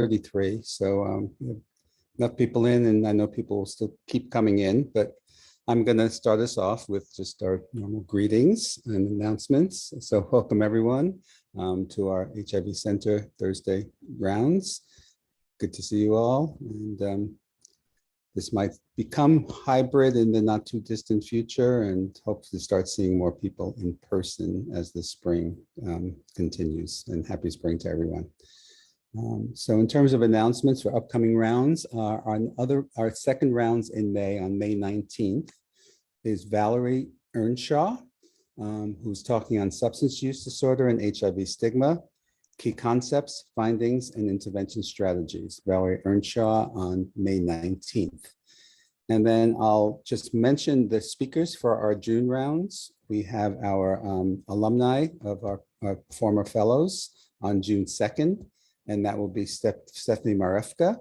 33, so we have enough people in, and I know people will still keep coming in, but I'm going to start us off with just our normal greetings and announcements. So welcome everyone to our HIV Center Thursday rounds. Good to see you all, and this might become hybrid in the not too distant future, and hopefully start seeing more people in person as the spring continues. And happy spring to everyone. So in terms of announcements for upcoming rounds, our second rounds in May, on May 19th, is Valerie Earnshaw, who's talking on substance use disorder and HIV stigma, key concepts, findings, and intervention strategies. Valerie Earnshaw on May 19th. And then I'll just mention the speakers for our June rounds. We have our alumni of our former fellows on June 2nd, and that will be Stephanie Marefka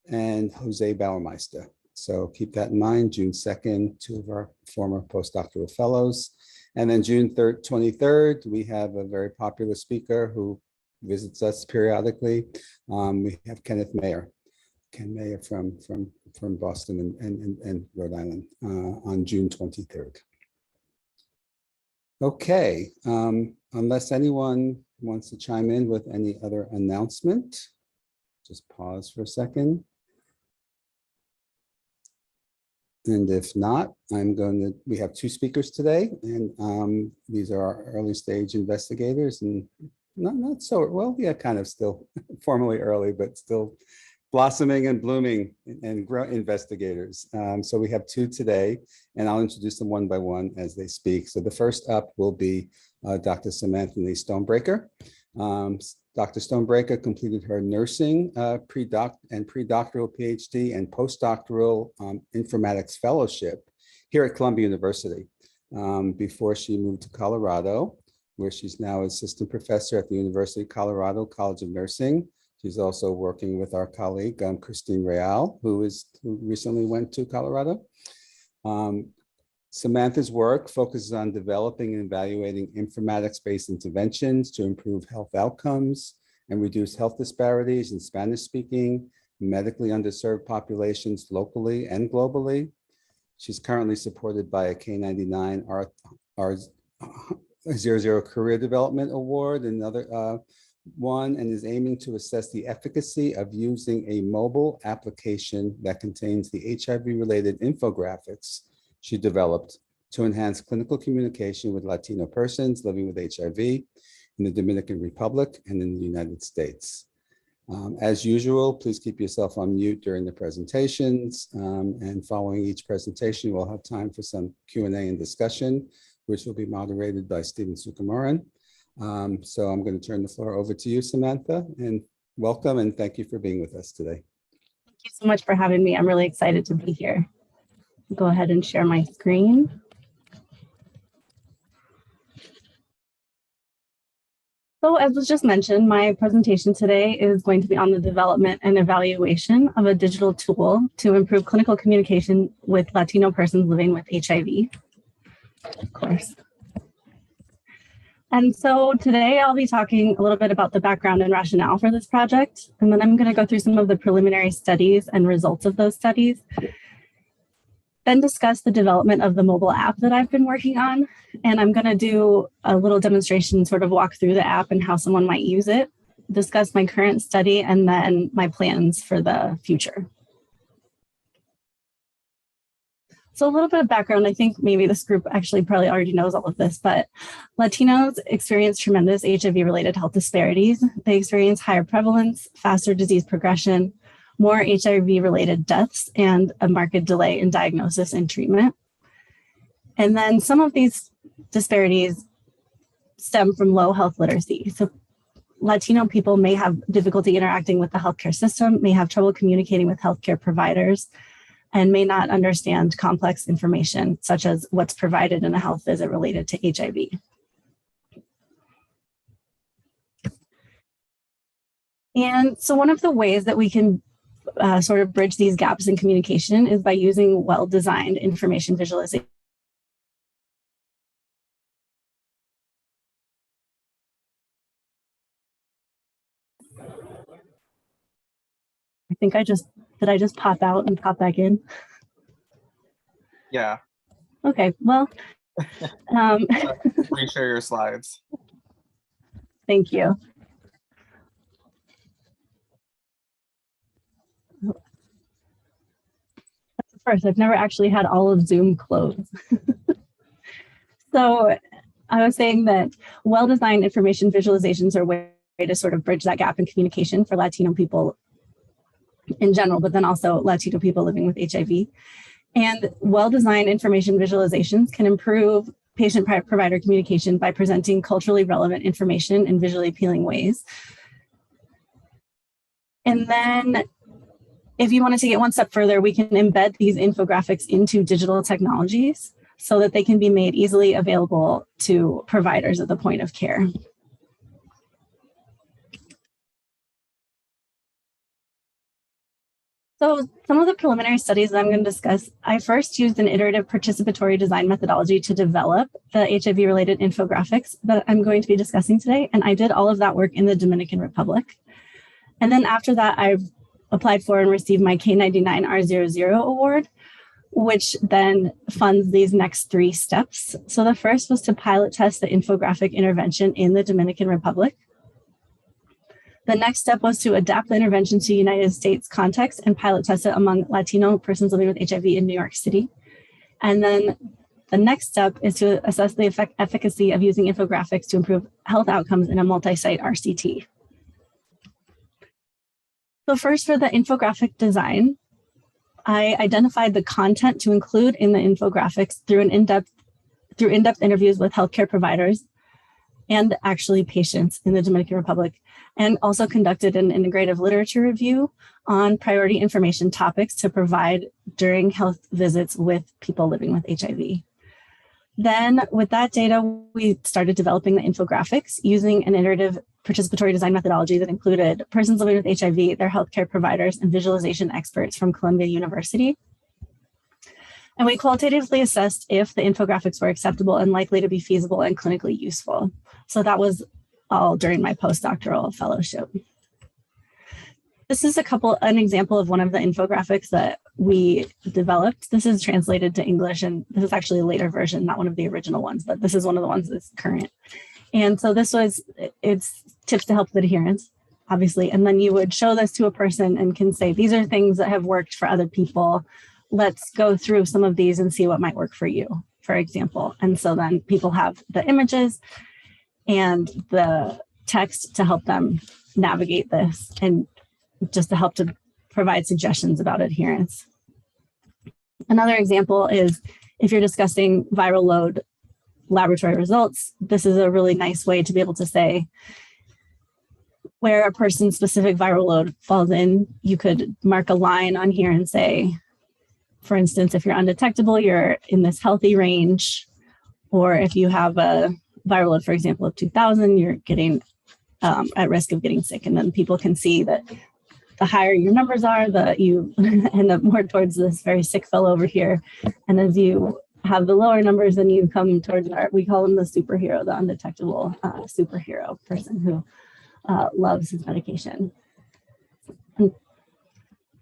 and Jose Bauermeister. So keep that in mind, June 2nd, two of our former postdoctoral fellows. And then June 23rd, we have a very popular speaker who visits us periodically. We have Ken Mayer from Boston and Rhode Island on June 23rd. Okay, unless anyone wants to chime in with any other announcement, just pause for a second. And if not, we have two speakers today, and these are our early stage investigators, and not so, well, yeah, kind of still formally early, but still blossoming and blooming and grow investigators. So we have two today, and I'll introduce them one by one as they speak. So the first up will be Dr. Samantha Stonbraker. Dr. Stonbraker completed her nursing pre-doctoral PhD and postdoctoral informatics fellowship here at Columbia University before she moved to Colorado, where she's now assistant professor at the University of Colorado College of Nursing. She's also working with our colleague, Christine Real, who recently went to Colorado. Samantha's work focuses on developing and evaluating informatics-based interventions to improve health outcomes and reduce health disparities in Spanish-speaking, medically underserved populations locally and globally. She's currently supported by a K99 R00 Career Development Award, another one, and is aiming to assess the efficacy of using a mobile application that contains the HIV-related infographics she developed to enhance clinical communication with Latino persons living with HIV in the Dominican Republic and in the United States. As usual, please keep yourself on mute during the presentations, and following each presentation, we'll have time for some Q&A and discussion, which will be moderated by Stephen Sukumaran. So I'm going to turn the floor over to you, Samantha, and welcome and thank you for being with us today. Thank you so much for having me. I'm really excited to be here. Go ahead and share my screen. So as was just mentioned, my presentation today is going to be on the development and evaluation of a digital tool to improve clinical communication with Latino persons living with HIV, of course. And so today I'll be talking a little bit about the background and rationale for this project, and then I'm going to go through some of the preliminary studies and results of those studies, then discuss the development of the mobile app that I've been working on. And I'm going to do a little demonstration, sort of walk through the app and how someone might use it, discuss my current study, and then my plans for the future. So a little bit of background. I think maybe this group actually probably already knows all of this, but Latinos experience tremendous HIV-related health disparities. They experience higher prevalence, faster disease progression, more HIV-related deaths, and a marked delay in diagnosis and treatment. And then some of these disparities stem from low health literacy. So Latino people may have difficulty interacting with the healthcare system, may have trouble communicating with healthcare providers, and may not understand complex information, such as what's provided in a health visit related to HIV. And so one of the ways that we can sort of bridge these gaps in communication is by using well-designed information visualization. think did I just pop out and pop back in? Yeah. Okay, well, Reshare your slides. thank you. First, I've never actually had all of Zoom close. So I was saying that well-designed information visualizations are a way to sort of bridge that gap in communication for Latino people in general, but then also Latino people living with HIV. And well-designed information visualizations can improve patient-provider communication by presenting culturally relevant information in visually appealing ways. And then if you wanted to get one step further, we can embed these infographics into digital technologies so that they can be made easily available to providers at the point of care. So some of the preliminary studies that I'm going to discuss, I first used an iterative participatory design methodology to develop the HIV-related infographics that I'm going to be discussing today. And I did all of that work in the Dominican Republic. And then after that, I've applied for and received my K99R00 award, which then funds these next 3 steps. So the first was to pilot test the infographic intervention in the Dominican Republic. The next step was to adapt the intervention to United States context and pilot test it among Latino persons living with HIV in New York City. And then the next step is to assess the efficacy of using infographics to improve health outcomes in a multi-site RCT. So first, for the infographic design, I identified the content to include in the infographics through in-depth interviews with healthcare providers and actually patients in the Dominican Republic, and also conducted an integrative literature review on priority information topics to provide during health visits with people living with HIV. Then with that data, we started developing the infographics using an iterative participatory design methodology that included persons living with HIV, their healthcare providers, and visualization experts from Columbia University. And we qualitatively assessed if the infographics were acceptable and likely to be feasible and clinically useful. So that was all during my postdoctoral fellowship. This is an example of one of the infographics that we developed. This is translated to English, and this is actually a later version, not one of the original ones, but this is one of the ones that's current. And so it's tips to help with adherence, obviously. And then you would show this to a person and can say, these are things that have worked for other people. Let's go through some of these and see what might work for you, for example. And so then people have the images and the text to help them navigate this and just to help to provide suggestions about adherence. Another example is if you're discussing viral load laboratory results, this is a really nice way to be able to say where a person's specific viral load falls in. You could mark a line on here and say, for instance, if you're undetectable, you're in this healthy range, or if you have a viral load, for example, of 2000, you're getting at risk of getting sick. And then people can see that the higher your numbers are, you end up more towards this very sick fellow over here. And as you have the lower numbers, then you come towards we call him the superhero, the undetectable superhero person who loves his medication. And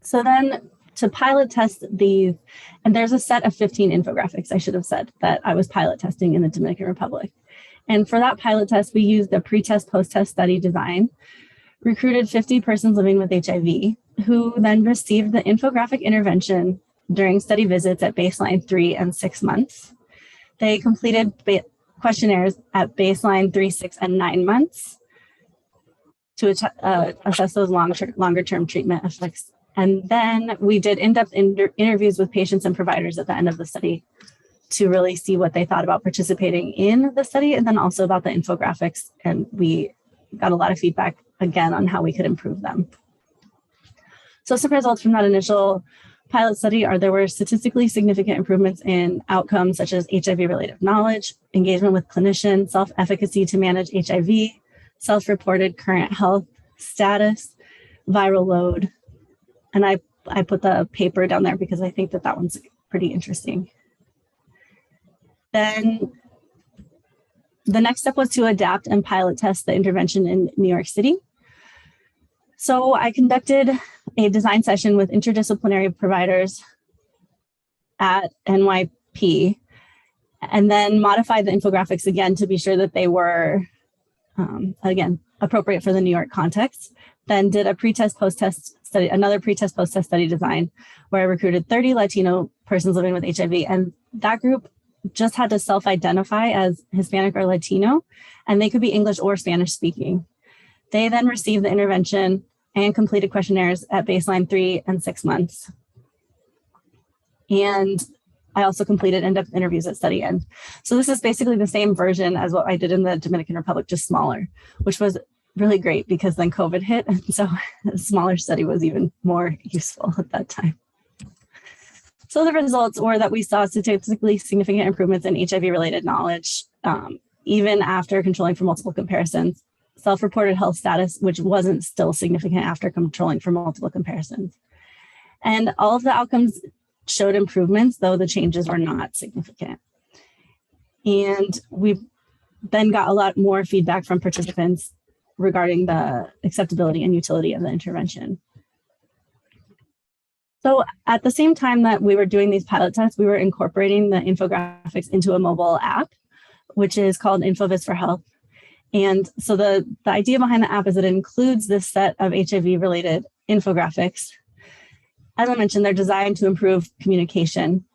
so then to pilot test these, and there's a set of 15 infographics, I should have said, that I was pilot testing in the Dominican Republic. And for that pilot test, we used a pre-test, post-test study design, recruited 50 persons living with HIV, who then received the infographic intervention during study visits at baseline 3 and 6 months. They completed questionnaires at baseline 3, 6, and 9 months to assess those longer-term treatment effects. And then we did in-depth interviews with patients and providers at the end of the study to really see what they thought about participating in the study, and then also about the infographics. And we got a lot of feedback, again, on how we could improve them. So some results from that initial pilot study are there were statistically significant improvements in outcomes such as HIV-related knowledge, engagement with clinicians, self-efficacy to manage HIV, self-reported current health status, viral load. And I put the paper down there because I think that one's pretty interesting. Then the next step was to adapt and pilot test the intervention in New York City. So I conducted a design session with interdisciplinary providers at NYP, and then modified the infographics again to be sure that they were, again, appropriate for the New York context. Then did a pre-test, post-test study, another pre-test, post-test study design, where I recruited 30 Latino persons living with HIV. And that group just had to self-identify as Hispanic or Latino, and they could be English or Spanish speaking. They then received the intervention and completed questionnaires at baseline 3 and 6 months. And I also completed in-depth interviews at study end. So this is basically the same version as what I did in the Dominican Republic, just smaller, which was really great because then COVID hit. And so a smaller study was even more useful at that time. So the results were that we saw statistically significant improvements in HIV-related knowledge, even after controlling for multiple comparisons, self-reported health status, which wasn't still significant after controlling for multiple comparisons. And all of the outcomes showed improvements, though the changes were not significant. And we then got a lot more feedback from participants regarding the acceptability and utility of the intervention. So at the same time that we were doing these pilot tests, we were incorporating the infographics into a mobile app, which is called InfoVis for Health. And so the idea behind the app is that it includes this set of HIV-related infographics. As I mentioned, they're designed to improve communication.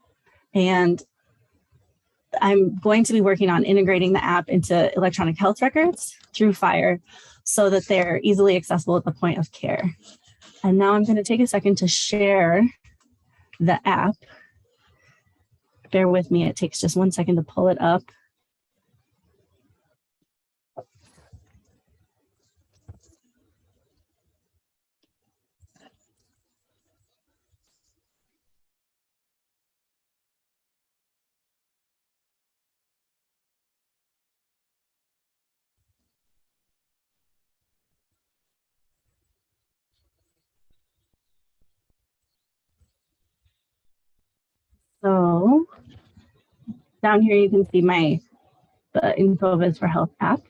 And I'm going to be working on integrating the app into electronic health records through FHIR so that they're easily accessible at the point of care. And now I'm going to take a second to share the app. Bear with me, it takes just 1 second to pull it up. So down here, you can see the InfoVis for Health app.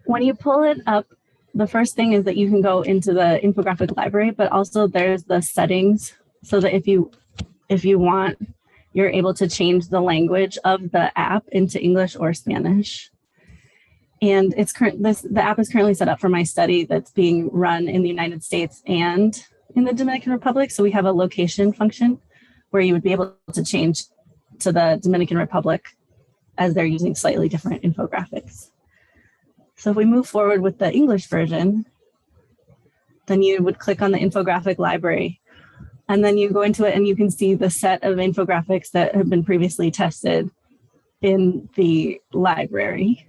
When you pull it up, the first thing is that you can go into the infographic library, but also there's the settings so that if you want, you're able to change the language of the app into English or Spanish. And the app is currently set up for my study that's being run in the United States and in the Dominican Republic. So we have a location function where you would be able to change to the Dominican Republic as they're using slightly different infographics. So if we move forward with the English version, then you would click on the infographic library, and then you go into it and you can see the set of infographics that have been previously tested in the library.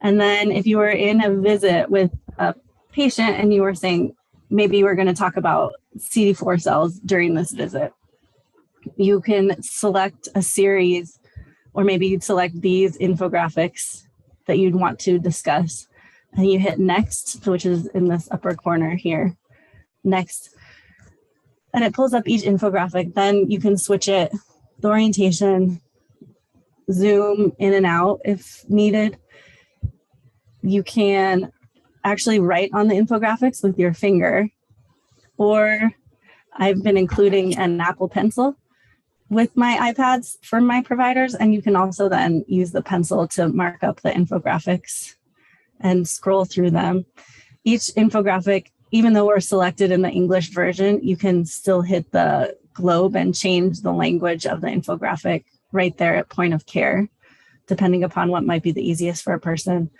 And then if you were in a visit with a patient and you were saying, maybe we're going to talk about CD4 cells during this visit, you can select a series, or maybe you'd select these infographics that you'd want to discuss. And you hit next, which is in this upper corner here, next. And it pulls up each infographic. Then you can switch it, the orientation, zoom in and out if needed. You can actually write on the infographics with your finger, or I've been including an Apple Pencil with my iPads for my providers, and you can also then use the pencil to mark up the infographics and scroll through them. Each infographic, even though we're selected in the English version, you can still hit the globe and change the language of the infographic right there at point of care, depending upon what might be the easiest for a person.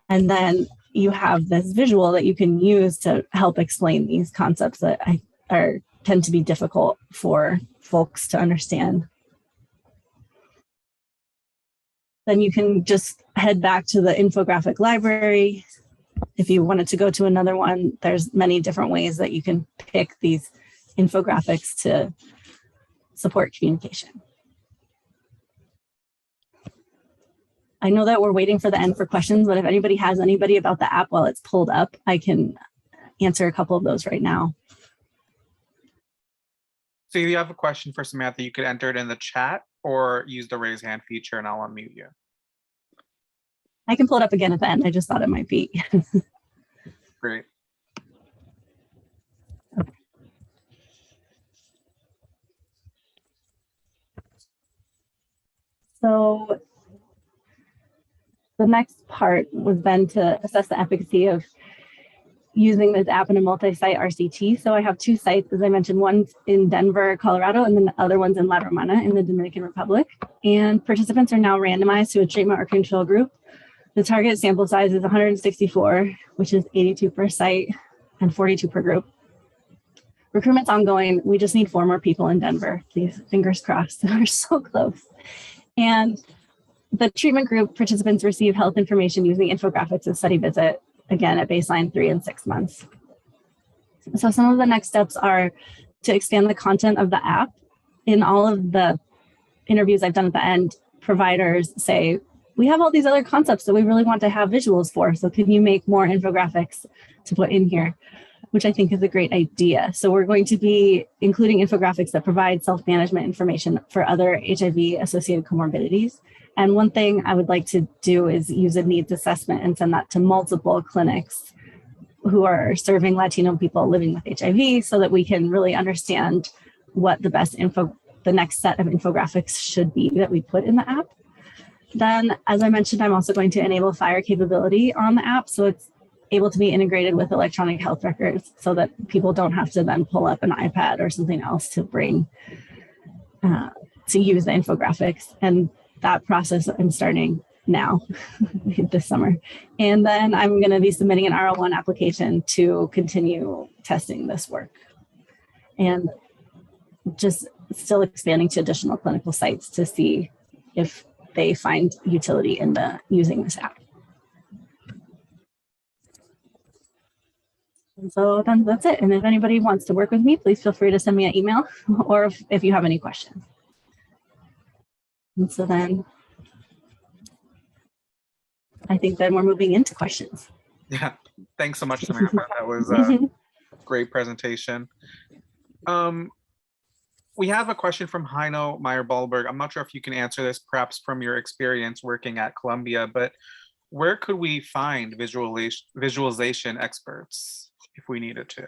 And then you have this visual that you can use to help explain these concepts that tend to be difficult for folks to understand. Then you can just head back to the infographic library. If you wanted to go to another one, there's many different ways that you can pick these infographics to support communication. I know that we're waiting for the end for questions, but if anybody has anybody about the app while it's pulled up, I can answer a couple of those right now. So if you have a question for Samantha, you could enter it in the chat or use the raise hand feature and I'll unmute you. I can pull it up again at the end. I just thought it might be. Great. So the next part was then to assess the efficacy of using this app in a multi-site RCT. So I have two sites, as I mentioned, one's in Denver, Colorado, and then the other one's in La Romana in the Dominican Republic. And participants are now randomized to a treatment or control group. The target sample size is 164, which is 82 per site and 42 per group. Recruitment's ongoing. We just need 4 more people in Denver. Please, fingers crossed. We're so close. And the treatment group participants receive health information using infographics and study visit, again, at baseline 3 and 6 months. So some of the next steps are to expand the content of the app. In all of the interviews I've done at the end, providers say, we have all these other concepts that we really want to have visuals for. So can you make more infographics to put in here? Which I think is a great idea. So we're going to be including infographics that provide self-management information for other HIV-associated comorbidities. And one thing I would like to do is use a needs assessment and send that to multiple clinics who are serving Latino people living with HIV so that we can really understand what the best the next set of infographics should be that we put in the app. Then, as I mentioned, I'm also going to enable FHIR capability on the app. So it's able to be integrated with electronic health records so that people don't have to then pull up an iPad or something else to bring, to use the infographics. And that process I'm starting now this summer. And then I'm going to be submitting an R01 application to continue testing this work. And just still expanding to additional clinical sites to see if they find utility in using this app. And so then that's it. And if anybody wants to work with me, please feel free to send me an email or if you have any questions. And so then I think then we're moving into questions. Yeah, thanks so much, Samantha. That was a great presentation. We have a question from Heino Meyer-Ballberg. I'm not sure if you can answer this, perhaps from your experience working at Columbia, but where could we find visualization experts if we needed to?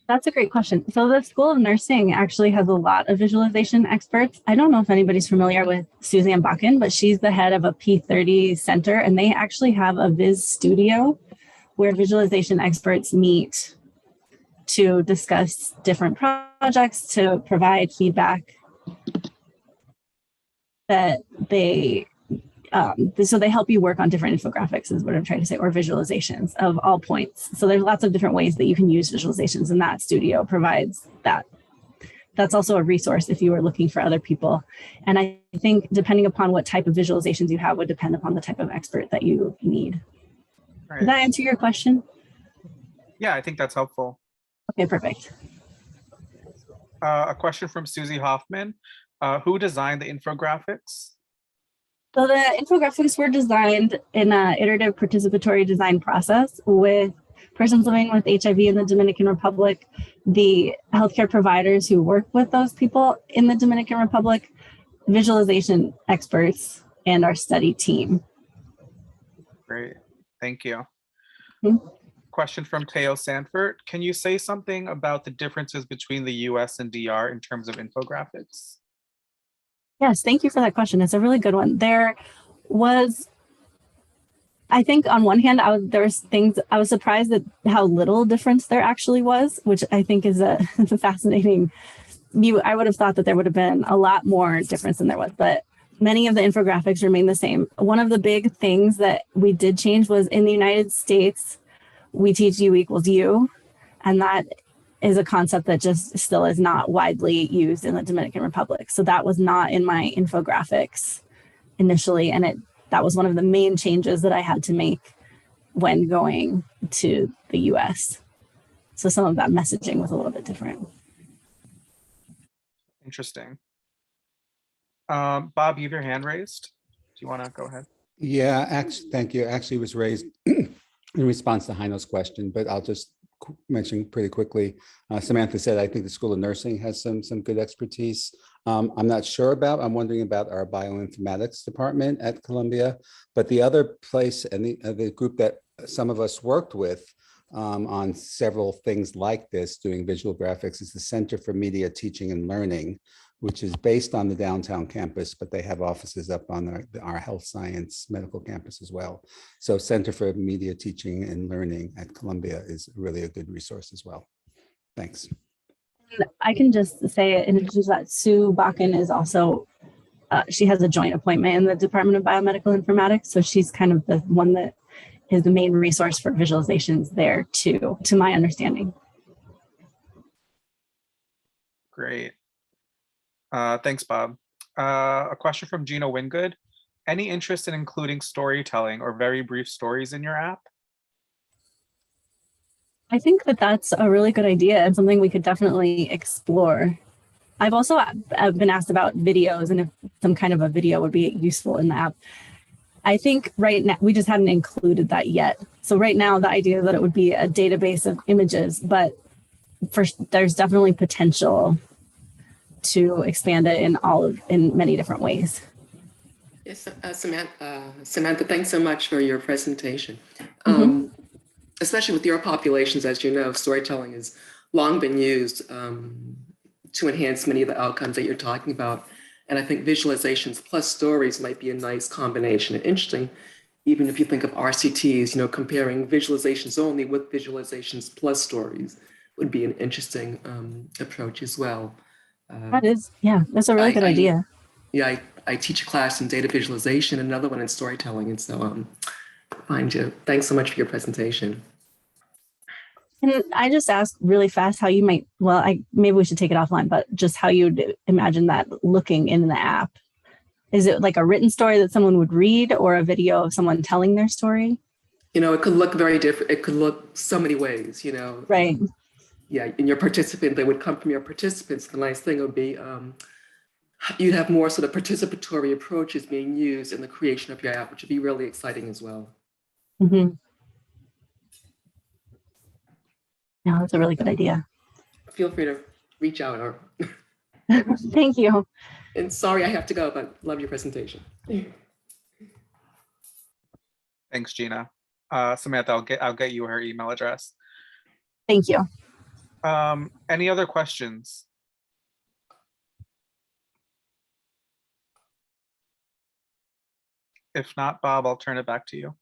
That's a great question. So the School of Nursing actually has a lot of visualization experts. I don't know if anybody's familiar with Suzanne Bakken, but she's the head of a P30 center, and they actually have a Viz studio where visualization experts meet to discuss different projects, to provide feedback that they, so they help you work on different infographics is what I'm trying to say, or visualizations of all points. So there's lots of different ways that you can use visualizations, and that studio provides that. That's also a resource if you were looking for other people. And I think depending upon what type of visualizations you have would depend upon the type of expert that you need. Right. Does that answer your question? Yeah, I think that's helpful. Okay, perfect. A question from Susie Hoffman. Who designed the infographics? So the infographics were designed in an iterative participatory design process with persons living with HIV in the Dominican Republic, the healthcare providers who work with those people in the Dominican Republic, visualization experts, and our study team. Great, thank you. Mm-hmm. Question from Teo Sanford. Can you say something about the differences between the US and DR in terms of infographics? Yes, thank you for that question. It's a really good one. There was, I think on one hand, there was things, I was surprised at how little difference there actually was, which I think is a fascinating, I would have thought that there would have been a lot more difference than there was, but many of the infographics remain the same. One of the big things that we did change was in the United States, we teach U equals U, and that is a concept that just still is not widely used in the Dominican Republic. So that was not in my infographics initially, and that was one of the main changes that I had to make when going to the US. So some of that messaging was a little bit different. Interesting. Bob, you have your hand raised. Do you want to go ahead? Yeah, actually, thank you. Actually, it was raised in response to Heino's question, but I'll just mention pretty quickly. Samantha said, I think the School of Nursing has some good expertise. I'm not sure about, I'm wondering about our bioinformatics department at Columbia, but the other place and the group that some of us worked with on several things like this, doing visual graphics, is the Center for Media Teaching and Learning, which is based on the downtown campus, but they have offices up on our health science medical campus as well. So Center for Media Teaching and Learning at Columbia is really a good resource as well. Thanks. I can just say in addition to that, Sue Bakken is also, she has a joint appointment in the Department of Biomedical Informatics. So she's kind of the one that is the main resource for visualizations there too, to my understanding. Great. Thanks, Bob. A question from Gina Wingood. Any interest in including storytelling or very brief stories in your app? I think that that's a really good idea and something we could definitely explore. I've also been asked about videos and if some kind of a video would be useful in the app. I think right now, we just hadn't included that yet. So right now, the idea is that it would be a database of images, but there's definitely potential to expand it in many different ways. Yes, Samantha, thanks so much for your presentation. Especially with your populations, as you know, storytelling has long been used to enhance many of the outcomes that you're talking about. And I think visualizations plus stories might be a nice combination. And interesting, even if you think of RCTs, you know, comparing visualizations only with visualizations plus stories would be an interesting approach as well. That is, yeah, that's a really good idea. Yeah, I teach a class in data visualization, another one in storytelling. And so thanks so much for your presentation. And I just asked really fast how you might, well, maybe we should take it offline, but just how you'd imagine that looking in the app. Is it like a written story that someone would read or a video of someone telling their story? You know, it could look very different. It could look so many ways, you know. Right. Yeah, and your participant, they would come from your participants. The nice thing would be you'd have more sort of participatory approaches being used in the creation of your app, which would be really exciting as well. Mm-hmm. Yeah, that's a really good idea. Feel free to reach out or. Thank you. And sorry I have to go, but love your presentation. Thanks, Gina. Samantha, I'll get you her email address. Thank you. Any other questions? If not, Bob, I'll turn it back to you.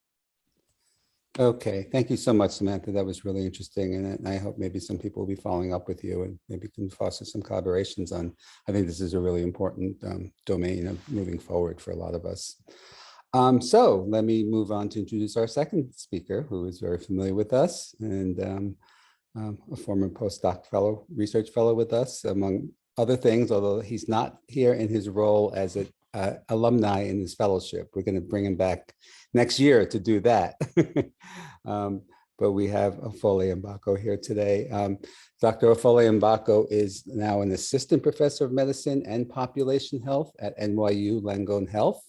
Okay, thank you so much, Samantha. That was really interesting. And I hope maybe some people will be following up with you and maybe can foster some collaborations on, I think this is a really important domain of moving forward for a lot of us. So let me move on to introduce our second speaker, who is very familiar with us and a former postdoc fellow, research fellow with us, among other things, although he's not here in his role as an alumni in his fellowship. We're going to bring him back next year to do that. But we have Ofole Mgbako here today. Dr. Ofole Mgbako is now an assistant professor of medicine and population health at NYU Langone Health,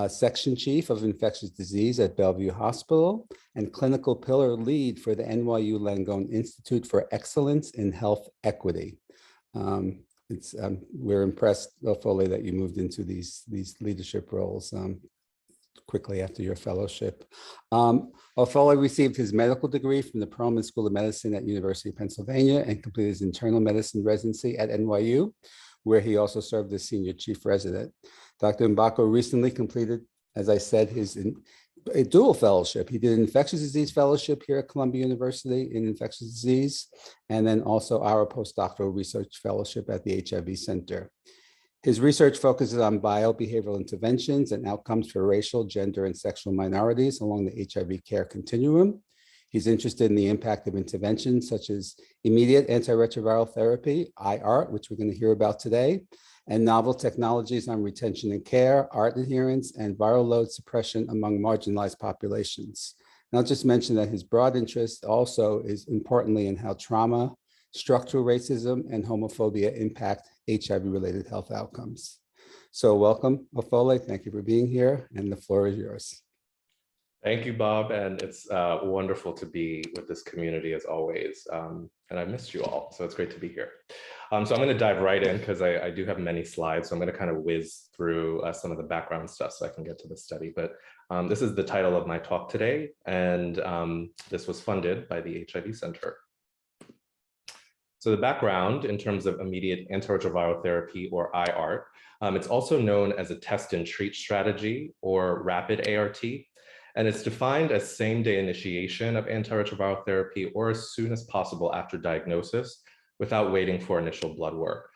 section chief of infectious disease at Bellevue Hospital, and clinical pillar lead for the NYU Langone Institute for Excellence in Health Equity. We're impressed, Ofole, that you moved into these leadership roles quickly after your fellowship. Ofole received his medical degree from the Perelman School of Medicine at University of Pennsylvania and completed his internal medicine residency at NYU, where he also served as senior chief resident. Dr. Mgbako recently completed, as I said, a dual fellowship. He did an infectious disease fellowship here at Columbia University in infectious disease, and then also our postdoctoral research fellowship at the HIV Center. His research focuses on biobehavioral interventions and outcomes for racial, gender, and sexual minorities along the HIV care continuum. He's interested in the impact of interventions such as immediate antiretroviral therapy, IART, which we're going to hear about today, and novel technologies on retention and care, ART adherence, and viral load suppression among marginalized populations. And I'll just mention that his broad interest also is importantly in how trauma, structural racism, and homophobia impact HIV-related health outcomes. So welcome, Ofole. Thank you for being here, and the floor is yours. Thank you, Bob, and it's wonderful to be with this community as always. And I missed you all, so it's great to be here. So I'm going to dive right in because I do have many slides, so I'm going to kind of whiz through some of the background stuff so I can get to the study. But this is the title of my talk today, and this was funded by the HIV Center. So the background in terms of immediate antiretroviral therapy, or IART, it's also known as a test and treat strategy, or rapid ART. And it's defined as same-day initiation of antiretroviral therapy or as soon as possible after diagnosis without waiting for initial blood work.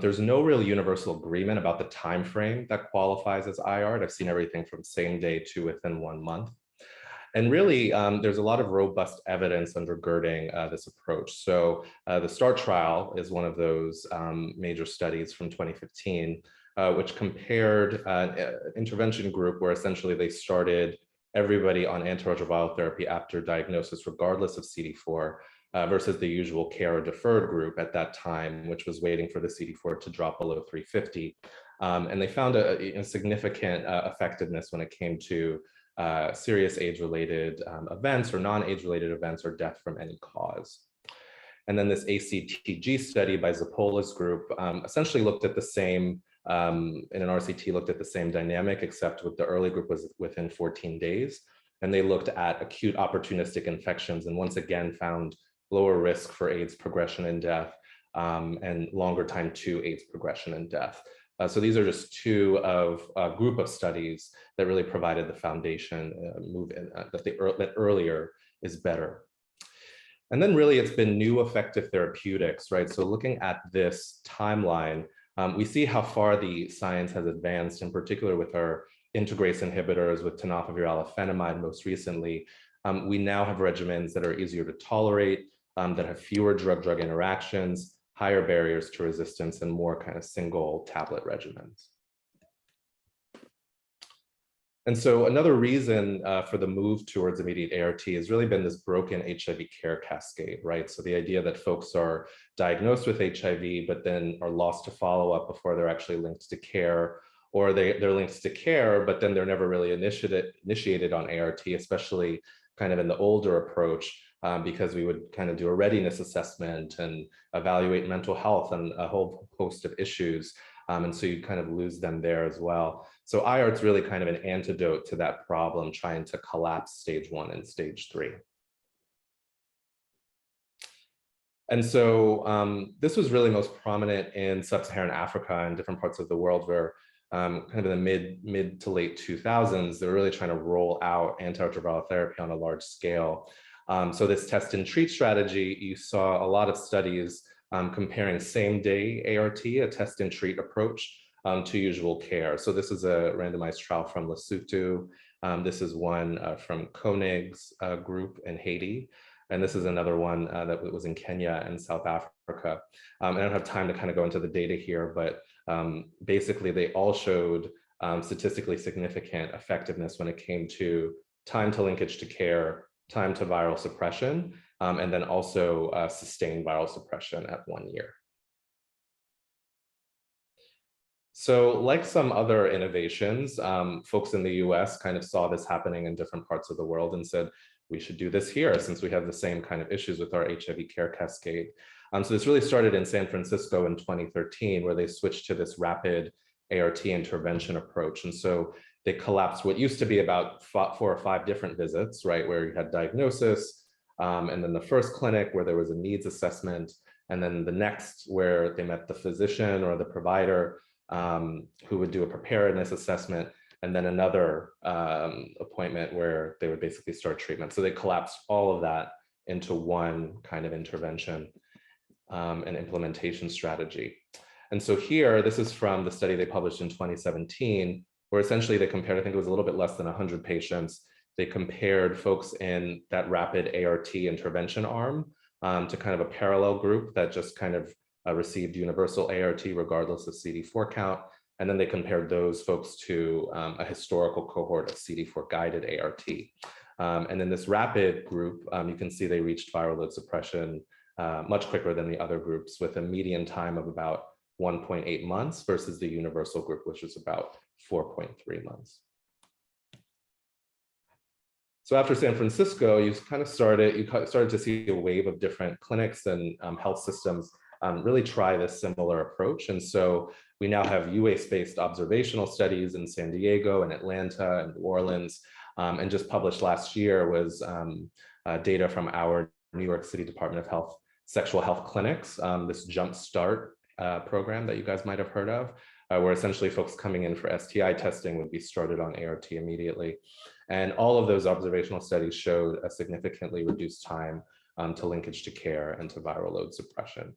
There's no real universal agreement about the time frame that qualifies as IART. I've seen everything from same day to within 1 month. And really, there's a lot of robust evidence undergirding this approach. So the START trial is one of those major studies from 2015, which compared an intervention group where essentially they started everybody on antiretroviral therapy after diagnosis, regardless of CD4, versus the usual care or deferred group at that time, which was waiting for the CD4 to drop below 350. And they found a significant effectiveness when it came to serious age-related events or non-age-related events or death from any cause. And then this ACTG study by Zapola's group essentially looked at the same, in an RCT, looked at the same dynamic, except with the early group was within 14 days. And they looked at acute opportunistic infections and once again found lower risk for AIDS progression and death and longer time to AIDS progression and death. So these are just two of a group of studies that really provided the foundation that earlier is better. And then really it's been new effective therapeutics, right? So looking at this timeline, we see how far the science has advanced, in particular with our integrase inhibitors, with tenofovir alafenamide most recently. We now have regimens that are easier to tolerate, that have fewer drug-drug interactions, higher barriers to resistance, and more kind of single tablet regimens. And so another reason for the move towards immediate ART has really been this broken HIV care cascade, right? So the idea that folks are diagnosed with HIV, but then are lost to follow-up before they're actually linked to care, or they're linked to care, but then they're never really initiated on ART, especially kind of in the older approach, because we would kind of do a readiness assessment and evaluate mental health and a whole host of issues. And so you kind of lose them there as well. So IART's really kind of an antidote to that problem, trying to collapse stage 1 and stage 3. And so this was really most prominent in sub-Saharan Africa and different parts of the world where kind of in the mid to late 2000s, they're really trying to roll out antiretroviral therapy on a large scale. So this test and treat strategy, you saw a lot of studies comparing same-day ART, a test and treat approach, to usual care. So this is a randomized trial from Lesotho. This is one from Koenig's group in Haiti. And this is another one that was in Kenya and South Africa. I don't have time to kind of go into the data here, but basically they all showed statistically significant effectiveness when it came to time to linkage to care, time to viral suppression, and then also sustained viral suppression at 1 year. So like some other innovations, folks in the US kind of saw this happening in different parts of the world and said, we should do this here since we have the same kind of issues with our HIV care cascade. So this really started in San Francisco in 2013, where they switched to this rapid ART intervention approach. And so they collapsed what used to be about 4 or 5 different visits, right, where you had diagnosis, and then the first clinic where there was a needs assessment, and then the next where they met the physician or the provider who would do a preparedness assessment, and then another appointment where they would basically start treatment. So they collapsed all of that into one kind of intervention and implementation strategy. And so here, this is from the study they published in 2017, where essentially they compared, I think it was a little bit less than 100 patients. They compared folks in that rapid ART intervention arm to kind of a parallel group that just kind of received universal ART regardless of CD4 count. And then they compared those folks to a historical cohort of CD4 guided ART. And in this rapid group, you can see they reached viral load suppression much quicker than the other groups, with a median time of about 1.8 months versus the universal group, which is about 4.3 months. So after San Francisco, you started to see a wave of different clinics and health systems really try this similar approach. And so we now have US-based observational studies in San Diego and Atlanta and New Orleans, and just published last year was data from our New York City Department of Health sexual health clinics, this Jump Start program that you guys might have heard of, where essentially folks coming in for STI testing would be started on ART immediately. And all of those observational studies showed a significantly reduced time to linkage to care and to viral load suppression.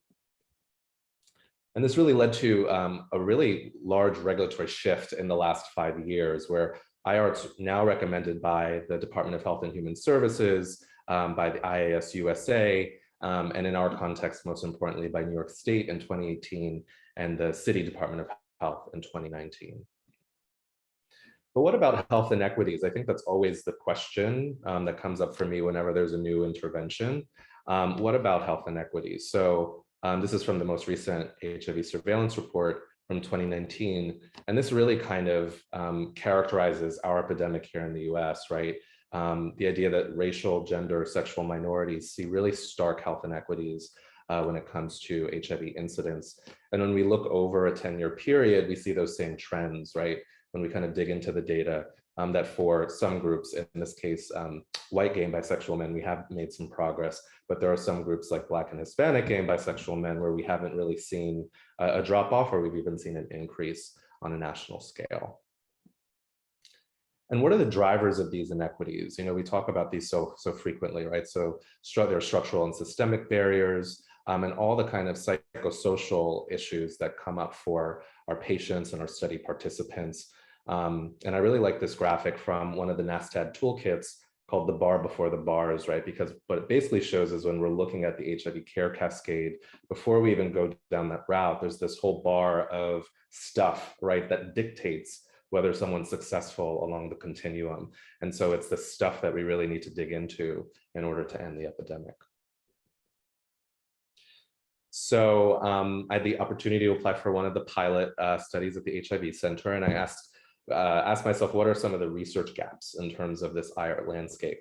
And this really led to a really large regulatory shift in the last 5 years, where IART's now recommended by the Department of Health and Human Services, by the IAS USA, and in our context, most importantly, by New York State in 2018 and the City Department of Health in 2019. But what about health inequities? I think that's always the question that comes up for me whenever there's a new intervention. What about health inequities? So this is from the most recent HIV surveillance report from 2019. And this really kind of characterizes our epidemic here in the US, right? The idea that racial, gender, sexual minorities see really stark health inequities when it comes to HIV incidence. And when we look over a 10-year period, we see those same trends, right? When we kind of dig into the data, that for some groups, in this case, white gay and bisexual men, we have made some progress, but there are some groups like Black and Hispanic gay and bisexual men where we haven't really seen a drop off, or we've even seen an increase on a national scale. And what are the drivers of these inequities? You know, we talk about these so frequently, right? So there are structural and systemic barriers, and all the kind of psychosocial issues that come up for our patients and our study participants. And I really like this graphic from one of the NASTAD toolkits called the bar before the bars, right? Because what it basically shows is when we're looking at the HIV care cascade, before we even go down that route, there's this whole bar of stuff, right, that dictates whether someone's successful along the continuum. And so it's the stuff that we really need to dig into in order to end the epidemic. So I had the opportunity to apply for one of the pilot studies at the HIV Center, and I asked myself, what are some of the research gaps in terms of this IART landscape?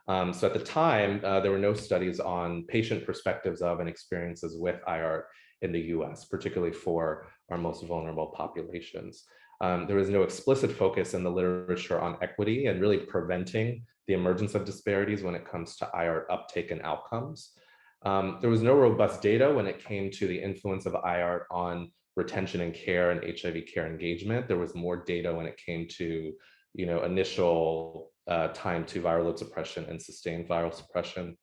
So at the time, there were no studies on patient perspectives of and experiences with IART in the US, particularly for our most vulnerable populations. There was no explicit focus in the literature on equity and really preventing the emergence of disparities when it comes to IART uptake and outcomes. There was no robust data when it came to the influence of IART on retention and care and HIV care engagement. There was more data when it came to, you know, initial time to viral load suppression and sustained viral suppression.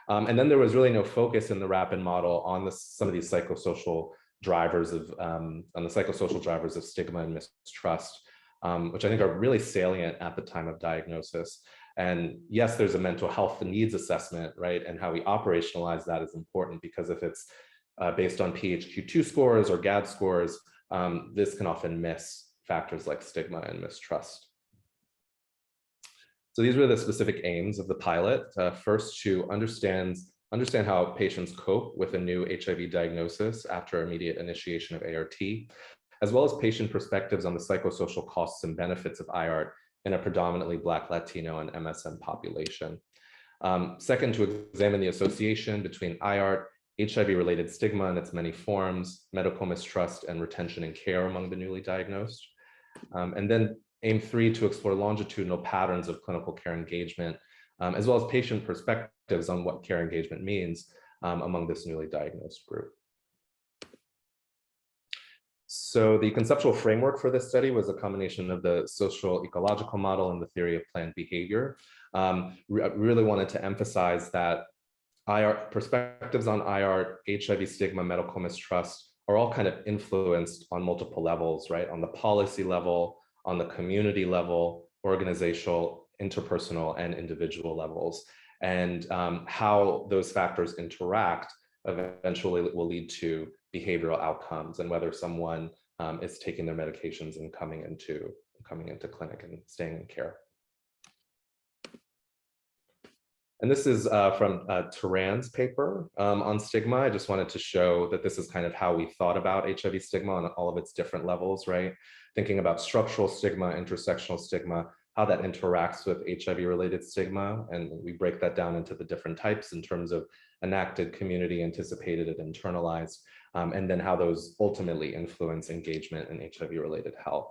And then there was really no focus in the RAPID model on some of these psychosocial drivers of stigma and mistrust, which I think are really salient at the time of diagnosis. And yes, there's a mental health needs assessment, right? And how we operationalize that is important, because if it's based on PHQ-2 scores or GAD scores, this can often miss factors like stigma and mistrust. So these were the specific aims of the pilot. First, to understand how patients cope with a new HIV diagnosis after immediate initiation of ART, as well as patient perspectives on the psychosocial costs and benefits of IART in a predominantly Black, Latino, and MSM population. Second, to examine the association between IART, HIV-related stigma in its many forms, medical mistrust, and retention and care among the newly diagnosed. And then aim 3, to explore longitudinal patterns of clinical care engagement, as well as patient perspectives on what care engagement means among this newly diagnosed group. So the conceptual framework for this study was a combination of the social ecological model and the theory of planned behavior. Really wanted to emphasize that IART perspectives on IART, HIV stigma, medical mistrust are all kind of influenced on multiple levels, right? On the policy level, on the community level, organizational, interpersonal, and individual levels. And how those factors interact eventually will lead to behavioral outcomes, and whether someone is taking their medications and coming into clinic and staying in care. And this is from Turan's paper on stigma. I just wanted to show that this is kind of how we thought about HIV stigma on all of its different levels, right? Thinking about structural stigma, intersectional stigma, how that interacts with HIV-related stigma. And we break that down into the different types in terms of enacted, community, anticipated, and internalized, and then how those ultimately influence engagement in HIV-related health.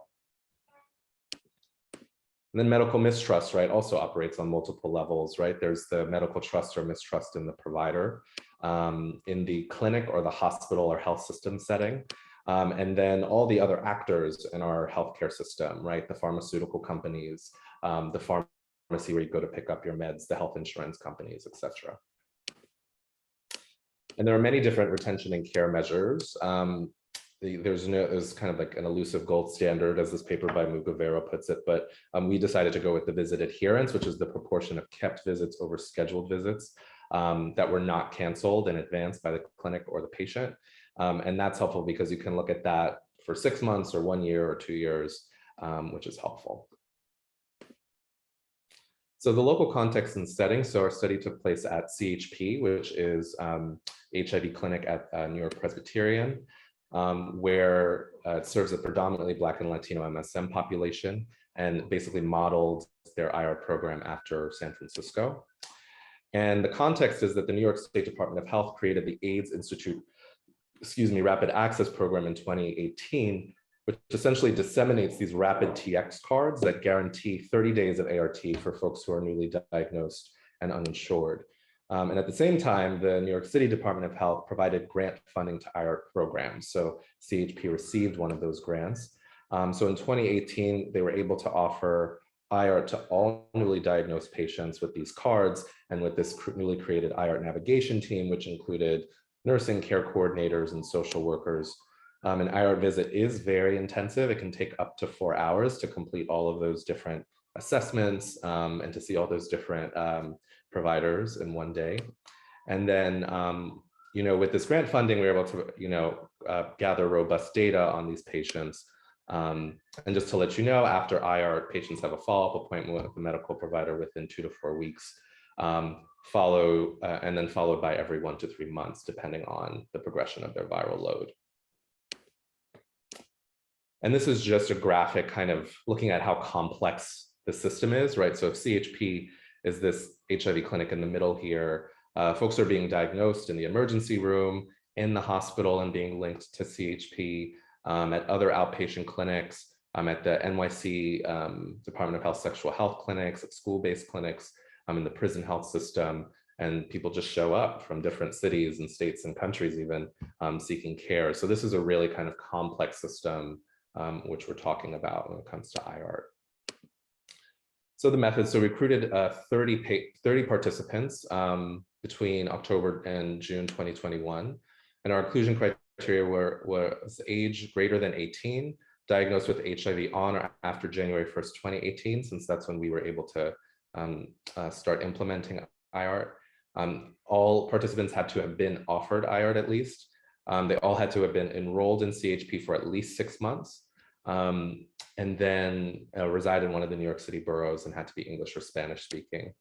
And then medical mistrust, right, also operates on multiple levels, right? There's the medical trust or mistrust in the provider, in the clinic or the hospital or health system setting. And then all the other actors in our healthcare system, right? The pharmaceutical companies, the pharmacy where you go to pick up your meds, the health insurance companies, et cetera. And there are many different retention and care measures. There's kind of like an elusive gold standard, as this paper by Mgbako puts it, but we decided to go with the visit adherence, which is the proportion of kept visits over scheduled visits that were not canceled in advance by the clinic or the patient. And that's helpful because you can look at that for 6 months or 1 year or 2 years, which is helpful. So the local context and setting. So our study took place at CHP, which is HIV clinic at New York Presbyterian, where it serves a predominantly Black and Latino MSM population and basically modeled their IR program after San Francisco. And the context is that the New York State Department of Health created the AIDS Institute, Rapid Access Program in 2018, which essentially disseminates these rapid TX cards that guarantee 30 days of ART for folks who are newly diagnosed and uninsured. And at the same time, the New York City Department of Health provided grant funding to IR programs. So CHP received one of those grants. So in 2018, they were able to offer IR to all newly diagnosed patients with these cards and with this newly created IR navigation team, which included nursing care coordinators and social workers. An IR visit is very intensive. It can take up to 4 hours to complete all of those different assessments and to see all those different providers in one day. And then, with this grant funding, we were able to, gather robust data on these patients. And just to let you know, after IR, patients have a follow-up appointment with a medical provider within 2 to 4 weeks, and then followed by every 1 to 3 months, depending on the progression of their viral load. And this is just a graphic kind of looking at how complex the system is, right? So if CHP is this HIV clinic in the middle here, folks are being diagnosed in the emergency room, in the hospital, and being linked to CHP at other outpatient clinics, at the NYC Department of Health Sexual Health clinics, at school-based clinics, in the prison health system, and people just show up from different cities and states and countries even seeking care. So this is a really kind of complex system which we're talking about when it comes to IR. So the methods, so recruited 30 participants between October and June 2021. And our inclusion criteria was age greater than 18, diagnosed with HIV on or after January 1st, 2018, since that's when we were able to start implementing IR. All participants had to have been offered IR at least. They all had to have been enrolled in CHP for at least 6 months. And then reside in one of the New York City boroughs and had to be English or Spanish speaking.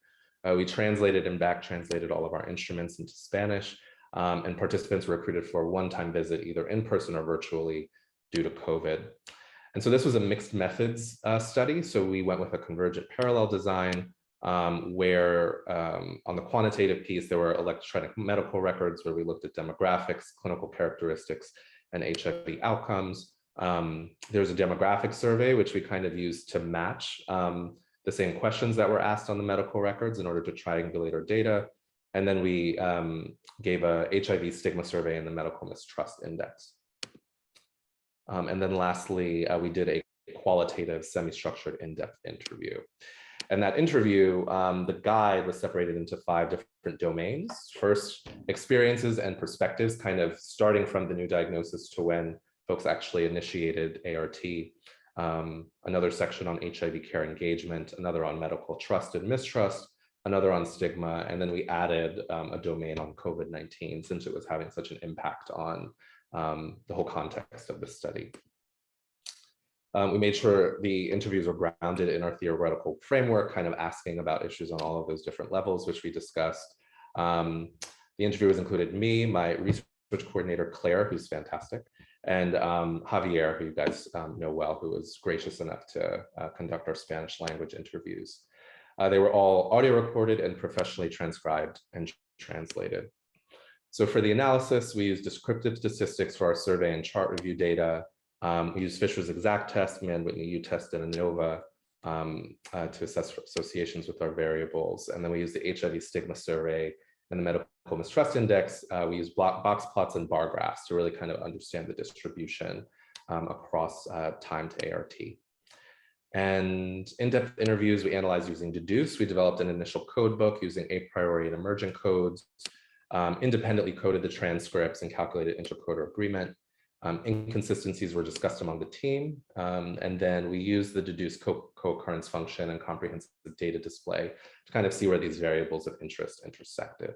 We translated and back translated all of our instruments into Spanish, and participants were recruited for a one-time visit, either in person or virtually due to COVID. And so this was a mixed methods study. So we went with a convergent parallel design where on the quantitative piece, there were electronic medical records where we looked at demographics, clinical characteristics, and HIV outcomes. There's a demographic survey, which we kind of used to match the same questions that were asked on the medical records in order to triangulate our data. And then we gave a HIV stigma survey and the medical mistrust index. And then lastly, we did a qualitative semi-structured in-depth interview. And that interview, the guide was separated into 5 different domains. First, experiences and perspectives, kind of starting from the new diagnosis to when folks actually initiated ART. Another section on HIV care engagement, another on medical trust and mistrust, another on stigma, and then we added a domain on COVID-19 since it was having such an impact on the whole context of the study. We made sure the interviews were grounded in our theoretical framework, kind of asking about issues on all of those different levels, which we discussed. The interviewers included me, my research coordinator, Claire, who's fantastic, and Javier, who you guys know well, who was gracious enough to conduct our Spanish language interviews. They were all audio recorded and professionally transcribed and translated. So for the analysis, we used descriptive statistics for our survey and chart review data. We used Fisher's exact test, Mann-Whitney U-test, and ANOVA to assess associations with our variables. And then we used the HIV stigma survey and the medical mistrust index, we use box plots and bar graphs to really kind of understand the distribution across time to ART. And in-depth interviews, we analyzed using deduce. We developed an initial code book using a priori and emergent codes, independently coded the transcripts and calculated intercoder agreement. Inconsistencies were discussed among the team. And then we used the deduce co-occurrence function and comprehensive data display to kind of see where these variables of interest intersected.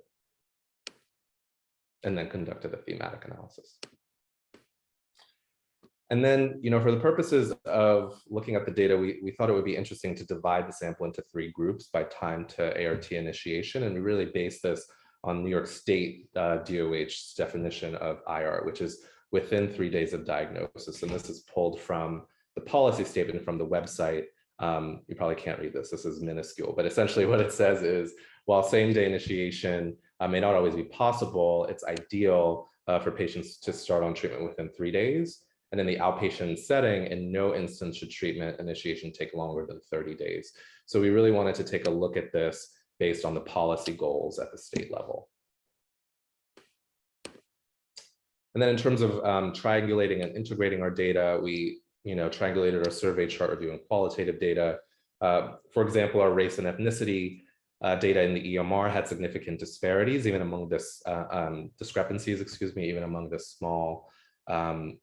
And then conducted a thematic analysis. And then, for the purposes of looking at the data, we thought it would be interesting to divide the sample into 3 groups by time to ART initiation. And we really based this on New York State DOH's definition of IR, which is within 3 days of diagnosis. And this is pulled from the policy statement from the website. You probably can't read this. This is minuscule, but essentially what it says is, while same-day initiation may not always be possible, it's ideal for patients to start on treatment within 3 days. And in the outpatient setting, in no instance should treatment initiation take longer than 30 days. So we really wanted to take a look at this based on the policy goals at the state level. And then in terms of triangulating and integrating our data, we triangulated our survey chart review and qualitative data. For example, our race and ethnicity data in the EMR had significant disparities, even among this discrepancies, even among this small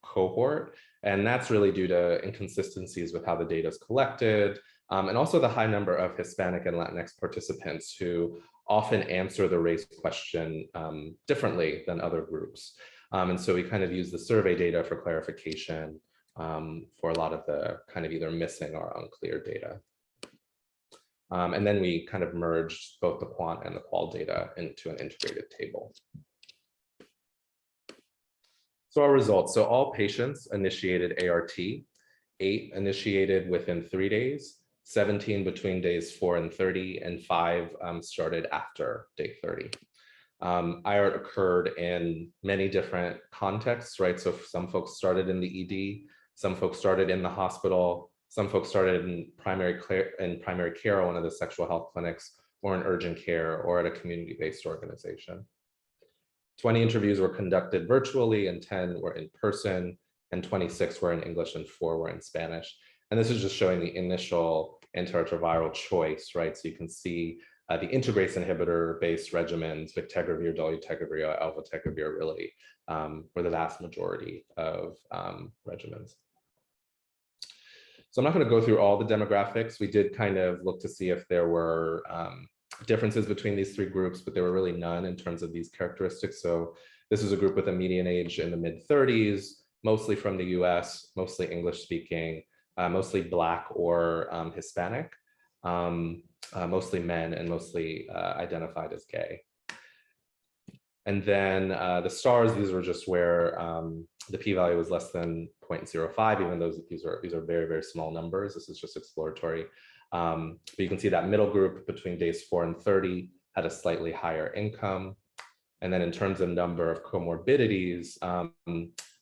cohort. And that's really due to inconsistencies with how the data is collected, and also the high number of Hispanic and Latinx participants who often answer the race question differently than other groups. And so we kind of use the survey data for clarification for a lot of the kind of either missing or unclear data. And then we kind of merged both the quant and the qual data into an integrated table. So our results, so all patients initiated ART, 8 initiated within 3 days, 17 between days 4 and 30, and 5 started after day 30. IART occurred in many different contexts, right? So some folks started in the ED, some folks started in the hospital, some folks started in primary care or one of the sexual health clinics, or in urgent care, or at a community-based organization. 20 interviews were conducted virtually, and 10 were in person, and 26 were in English, and 4 were in Spanish. And this is just showing the initial antiretroviral choice, right? So you can see the integrase inhibitor-based regimens, Victegravir, dolutegravir, alvategravir, really were the vast majority of regimens. So I'm not going to go through all the demographics. We did kind of look to see if there were differences between these 3 groups, but there were really none in terms of these characteristics. So this is a group with a median age in the mid-30s, mostly from the US, mostly English speaking, mostly Black or Hispanic, mostly men, and mostly identified as gay. And then the stars, these were just where the p-value was less than 0.05, even though these are very, very small numbers. This is just exploratory. But you can see that middle group between days 4 and 30 had a slightly higher income. And then in terms of number of comorbidities,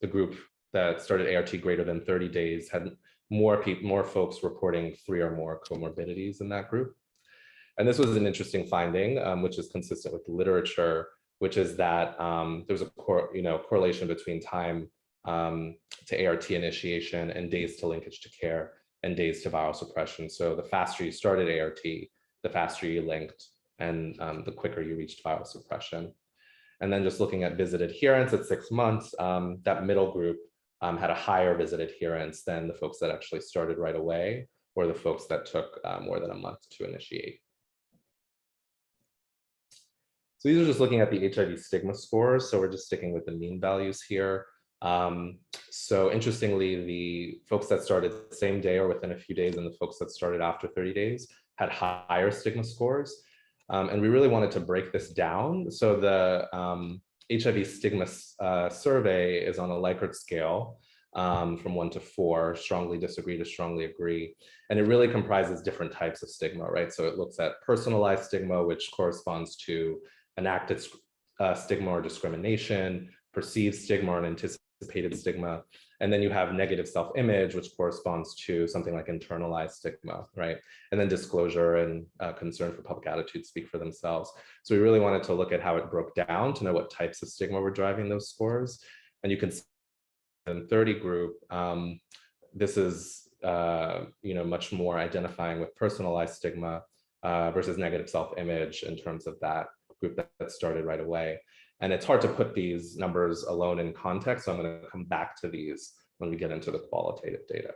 the group that started ART greater than 30 days had more folks reporting 3 or more comorbidities in that group. And this was an interesting finding, which is consistent with the literature, which is that there's a correlation between time to ART initiation and days to linkage to care and days to viral suppression. So the faster you started ART, the faster you linked, and the quicker you reached viral suppression. And then just looking at visit adherence at 6 months, that middle group had a higher visit adherence than the folks that actually started right away, or the folks that took more than a month to initiate. So these are just looking at the HIV stigma scores. So we're just sticking with the mean values here. So interestingly, the folks that started the same day or within a few days and the folks that started after 30 days had higher stigma scores. And we really wanted to break this down. So the HIV stigma survey is on a Likert scale from 1 to 4, strongly disagree to strongly agree. And it really comprises different types of stigma, right? So it looks at personalized stigma, which corresponds to enacted stigma or discrimination, perceived stigma or an anticipated anticipated stigma. And then you have negative self-image, which corresponds to something like internalized stigma, right? And then disclosure and concern for public attitudes speak for themselves. So we really wanted to look at how it broke down to know what types of stigma were driving those scores. And you can see in the 30 group, this is much more identifying with personalized stigma versus negative self-image in terms of that group that started right away. And it's hard to put these numbers alone in context, so I'm going to come back to these when we get into the qualitative data.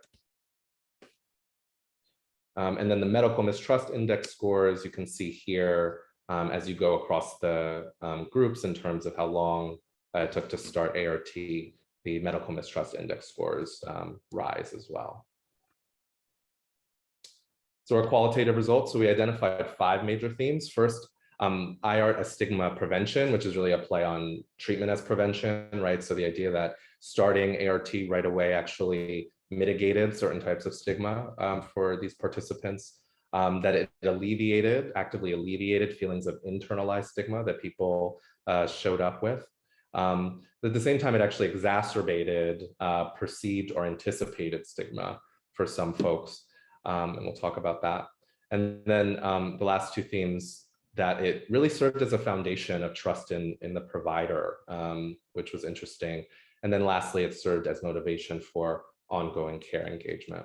And then the medical mistrust index scores, you can see here as you go across the groups in terms of how long it took to start ART, the medical mistrust index scores rise as well. So our qualitative results, so we identified 5 major themes. First, IART as stigma prevention, which is really a play on treatment as prevention, right? So the idea that starting ART right away actually mitigated certain types of stigma for these participants, that it actively alleviated feelings of internalized stigma that people showed up with. But at the same time, it actually exacerbated perceived or anticipated stigma for some folks. And we'll talk about that. And then the last 2 themes, that it really served as a foundation of trust in the provider, which was interesting. And then lastly, it served as motivation for ongoing care engagement.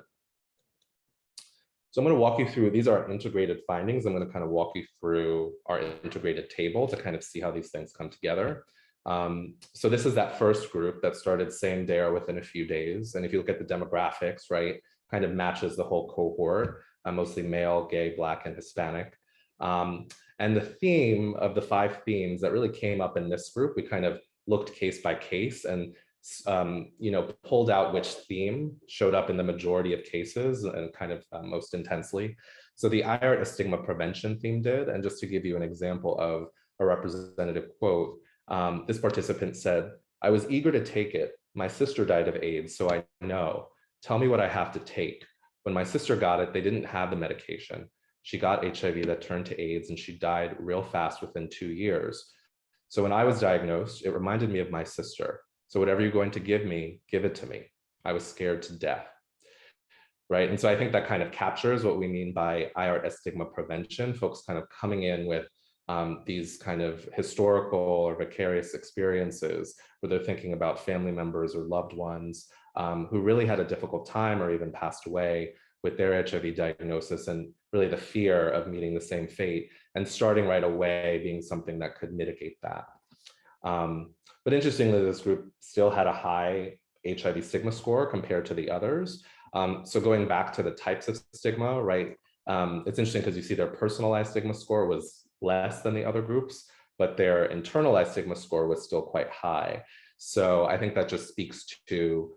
So I'm going to walk you through, these are integrated findings. I'm going to kind of walk you through our integrated table to kind of see how these things come together. So this is that first group that started same day or within a few days. And if you look at the demographics, right, kind of matches the whole cohort, mostly male, gay, Black, and Hispanic. And the theme of the 5 themes that really came up in this group, we kind of looked case by case and pulled out which theme showed up in the majority of cases and kind of most intensely. So the IART as stigma prevention theme did, and just to give you an example of a representative quote, this participant said, "I was eager to take it. My sister died of AIDS, so I know. Tell me what I have to take. When my sister got it, they didn't have the medication. She got HIV that turned to AIDS and she died real fast within 2 years. So when I was diagnosed, it reminded me of my sister. So whatever you're going to give me, give it to me. I was scared to death." Right? And so I think that kind of captures what we mean by IART as stigma prevention, folks kind of coming in with these kind of historical or vicarious experiences where they're thinking about family members or loved ones who really had a difficult time or even passed away with their HIV diagnosis, and really the fear of meeting the same fate, and starting right away being something that could mitigate that. But interestingly, this group still had a high HIV stigma score compared to the others. So going back to the types of stigma, right? It's interesting because you see their personalized stigma score was less than the other groups, but their internalized stigma score was still quite high. So I think that just speaks to,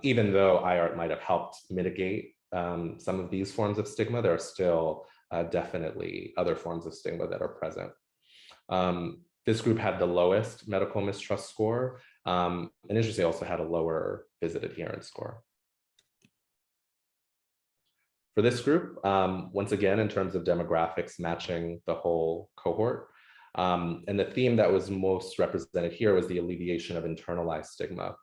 even though IART might have helped mitigate some of these forms of stigma, there are still definitely other forms of stigma that are present. This group had the lowest medical mistrust score, and interestingly also had a lower visit adherence score. For this group, once again, in terms of demographics matching the whole cohort, and the theme that was most represented here was the alleviation of internalized stigma.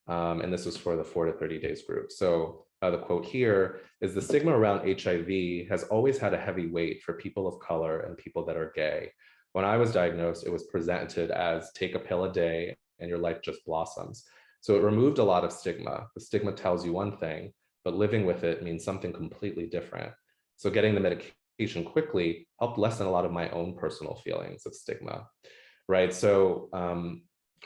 And this was for the 4 to 30 days group. So the quote here is, "The stigma around HIV has always had a heavy weight for people of color and people that are gay. When I was diagnosed, it was presented as take a pill a day and your life just blossoms. So it removed a lot of stigma. The stigma tells you one thing, but living with it means something completely different. So getting the medication quickly helped lessen a lot of my own personal feelings of stigma," right? So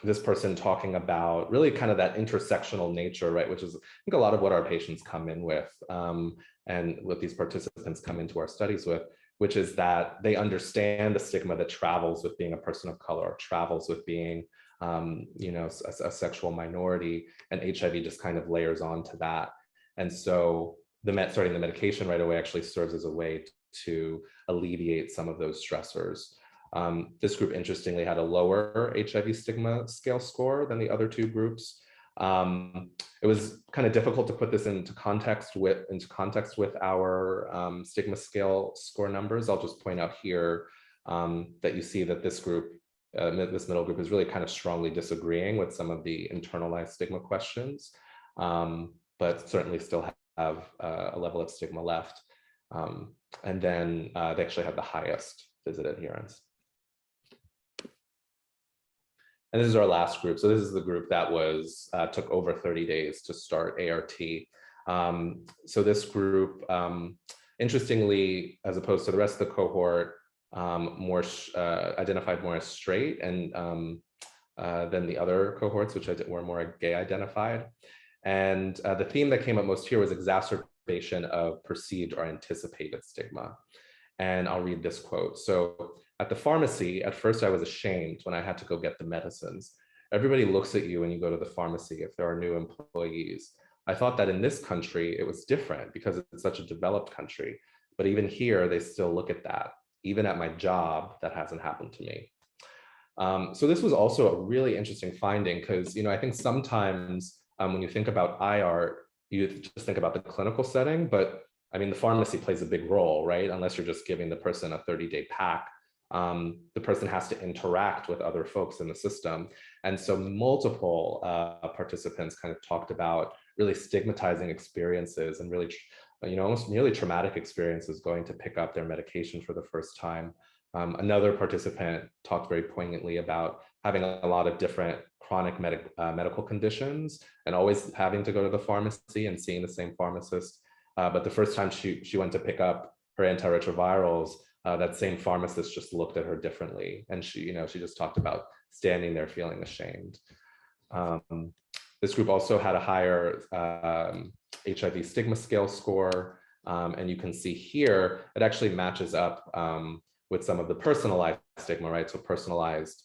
this person talking about really kind of that intersectional nature, right? Which is, I think, a lot of what our patients come in with, and what these participants come into our studies with, which is that they understand the stigma that travels with being a person of color, or travels with being, a sexual minority, and HIV just kind of layers onto that. And so starting the medication right away actually serves as a way to alleviate some of those stressors. This group, interestingly, had a lower HIV stigma scale score than the other 2 groups. It was kind of difficult to put this into context with our stigma scale score numbers. I'll just point out here that you see that this group this middle group is really kind of strongly disagreeing with some of the internalized stigma questions, but certainly still have a level of stigma left. And then they actually have the highest visit adherence. And this is our last group. So this is the group that was took over 30 days to start ART. So this group, interestingly, as opposed to the rest of the cohort, more identified more as straight and than the other cohorts, which were more gay identified. And the theme that came up most here was exacerbation of perceived or anticipated stigma. And I'll read this quote. So at the pharmacy, at first I was ashamed when I had to go get the medicines. Everybody looks at you when you go to the pharmacy if there are new employees. I thought that in this country, it was different because it's such a developed country. But even here, they still look at that. Even at my job, that hasn't happened to me. So this was also a really interesting finding because, I think sometimes when you think about IART, you just think about the clinical setting, but I mean, the pharmacy plays a big role, right? Unless you're just giving the person a 30-day pack, the person has to interact with other folks in the system. And so multiple participants kind of talked about really stigmatizing experiences and really, almost nearly traumatic experiences going to pick up their medication for the first time. Another participant talked very poignantly about having a lot of different chronic medical conditions and always having to go to the pharmacy and seeing the same pharmacist. But the first time she went to pick up her antiretrovirals, that same pharmacist just looked at her differently. And she just talked about standing there feeling ashamed. This group also had a higher HIV stigma scale score. And you can see here, it actually matches up with some of the personalized stigma, right? So personalized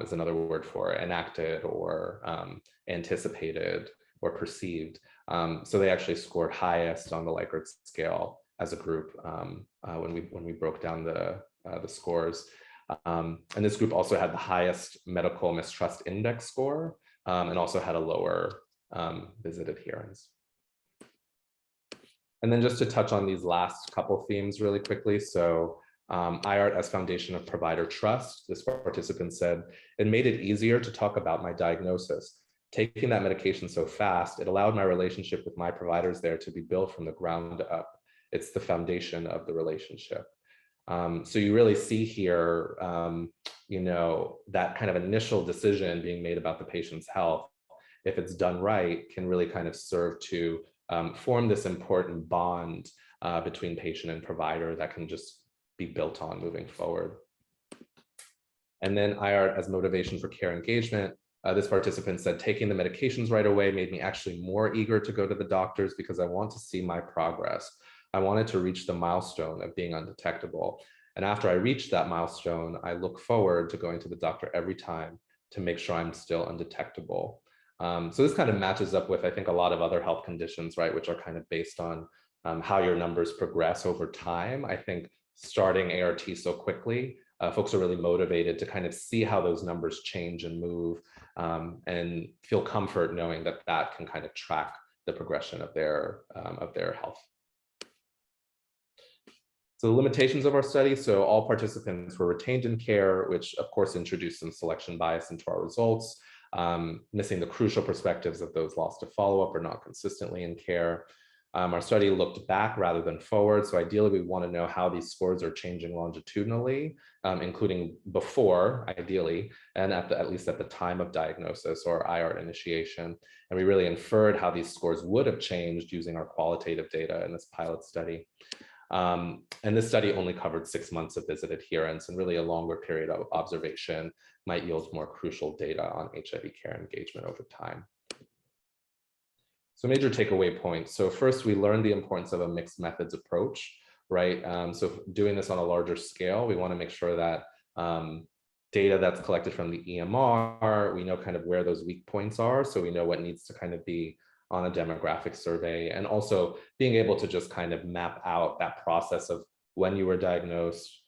is another word for enacted or anticipated or perceived. So they actually scored highest on the Likert scale as a group when we broke down the scores. And this group also had the highest medical mistrust index score and also had a lower visit adherence. And then just to touch on these last couple themes really quickly. So IART as foundation of provider trust, this participant said, it made it easier to talk about my diagnosis. Taking that medication so fast, it allowed my relationship with my providers there to be built from the ground up. It's the foundation of the relationship. So you really see here, that kind of initial decision being made about the patient's health, if it's done right, can really kind of serve to form this important bond between patient and provider that can just be built on moving forward. And then IART as motivation for care engagement. This participant said, taking the medications right away made me actually more eager to go to the doctors because I want to see my progress. I wanted to reach the milestone of being undetectable. And after I reached that milestone, I look forward to going to the doctor every time to make sure I'm still undetectable. So this kind of matches up with, I think, a lot of other health conditions, right, which are kind of based on how your numbers progress over time. I think starting ART so quickly, folks are really motivated to kind of see how those numbers change and move and feel comfort knowing that that can kind of track the progression of their health. So the limitations of our study, so all participants were retained in care, which of course introduced some selection bias into our results, missing the crucial perspectives of those lost to follow-up or not consistently in care. Our study looked back rather than forward. So ideally, we want to know how these scores are changing longitudinally, including before, ideally, and at least at the time of diagnosis or IART initiation. And we really inferred how these scores would have changed using our qualitative data in this pilot study. And this study only covered 6 months of visit adherence, and really a longer period of observation might yield more crucial data on HIV care engagement over time. So major takeaway points. So first, we learned the importance of a mixed methods approach, right? So doing this on a larger scale, we want to make sure that data that's collected from the EMR, we know kind of where those weak points are. So we know what needs to kind of be on a demographic survey, and also being able to just kind of map out that process of when you were diagnosed,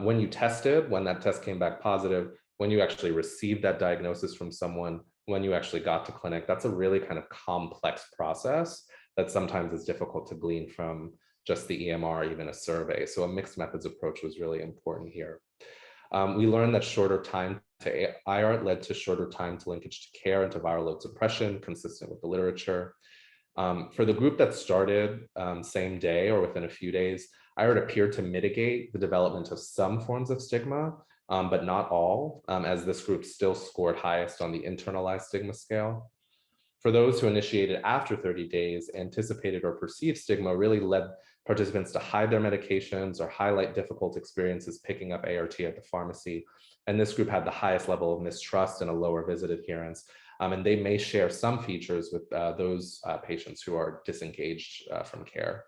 when you tested, when that test came back positive, when you actually received that diagnosis from someone, when you actually got to clinic. That's a really kind of complex process that sometimes is difficult to glean from just the EMR, even a survey. So a mixed methods approach was really important here. We learned that shorter time to IART led to shorter time to linkage to care and to viral load suppression, consistent with the literature. For the group that started same day or within a few days, IART appeared to mitigate the development of some forms of stigma, but not all, as this group still scored highest on the internalized stigma scale. For those who initiated after 30 days, anticipated or perceived stigma really led participants to hide their medications or highlight difficult experiences picking up ART at the pharmacy. And this group had the highest level of mistrust and a lower visit adherence. And they may share some features with those patients who are disengaged from care.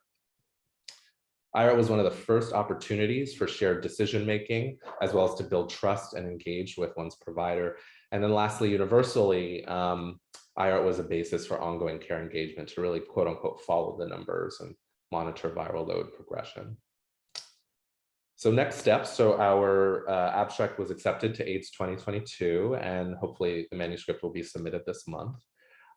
IART was one of the first opportunities for shared decision-making, as well as to build trust and engage with one's provider. And then lastly, universally, IART was a basis for ongoing care engagement to really quote unquote follow the numbers and monitor viral load progression. So next steps, so our abstract was accepted to AIDS 2022, and hopefully the manuscript will be submitted this month.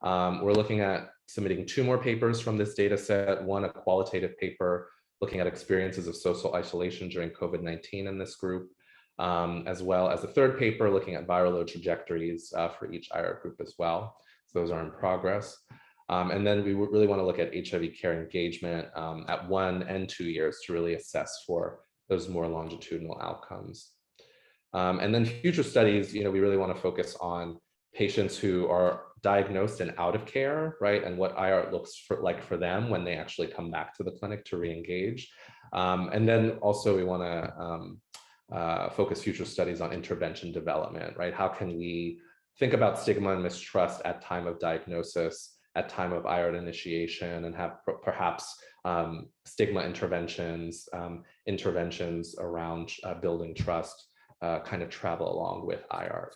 We're looking at submitting 2 more papers from this data set, one a qualitative paper looking at experiences of social isolation during COVID-19 in this group, as well as a 3rd paper looking at viral load trajectories for each IART group as well. So those are in progress. And then we really want to look at HIV care engagement at 1 and 2 years to really assess for those more longitudinal outcomes. And then future studies, we really want to focus on patients who are diagnosed and out of care, right? And what IART looks like for them when they actually come back to the clinic to re-engage. And then also we want to focus future studies on intervention development, right? How can we think about stigma and mistrust at time of diagnosis, at time of IART initiation, and have perhaps stigma interventions, interventions around building trust kind of travel along with IART.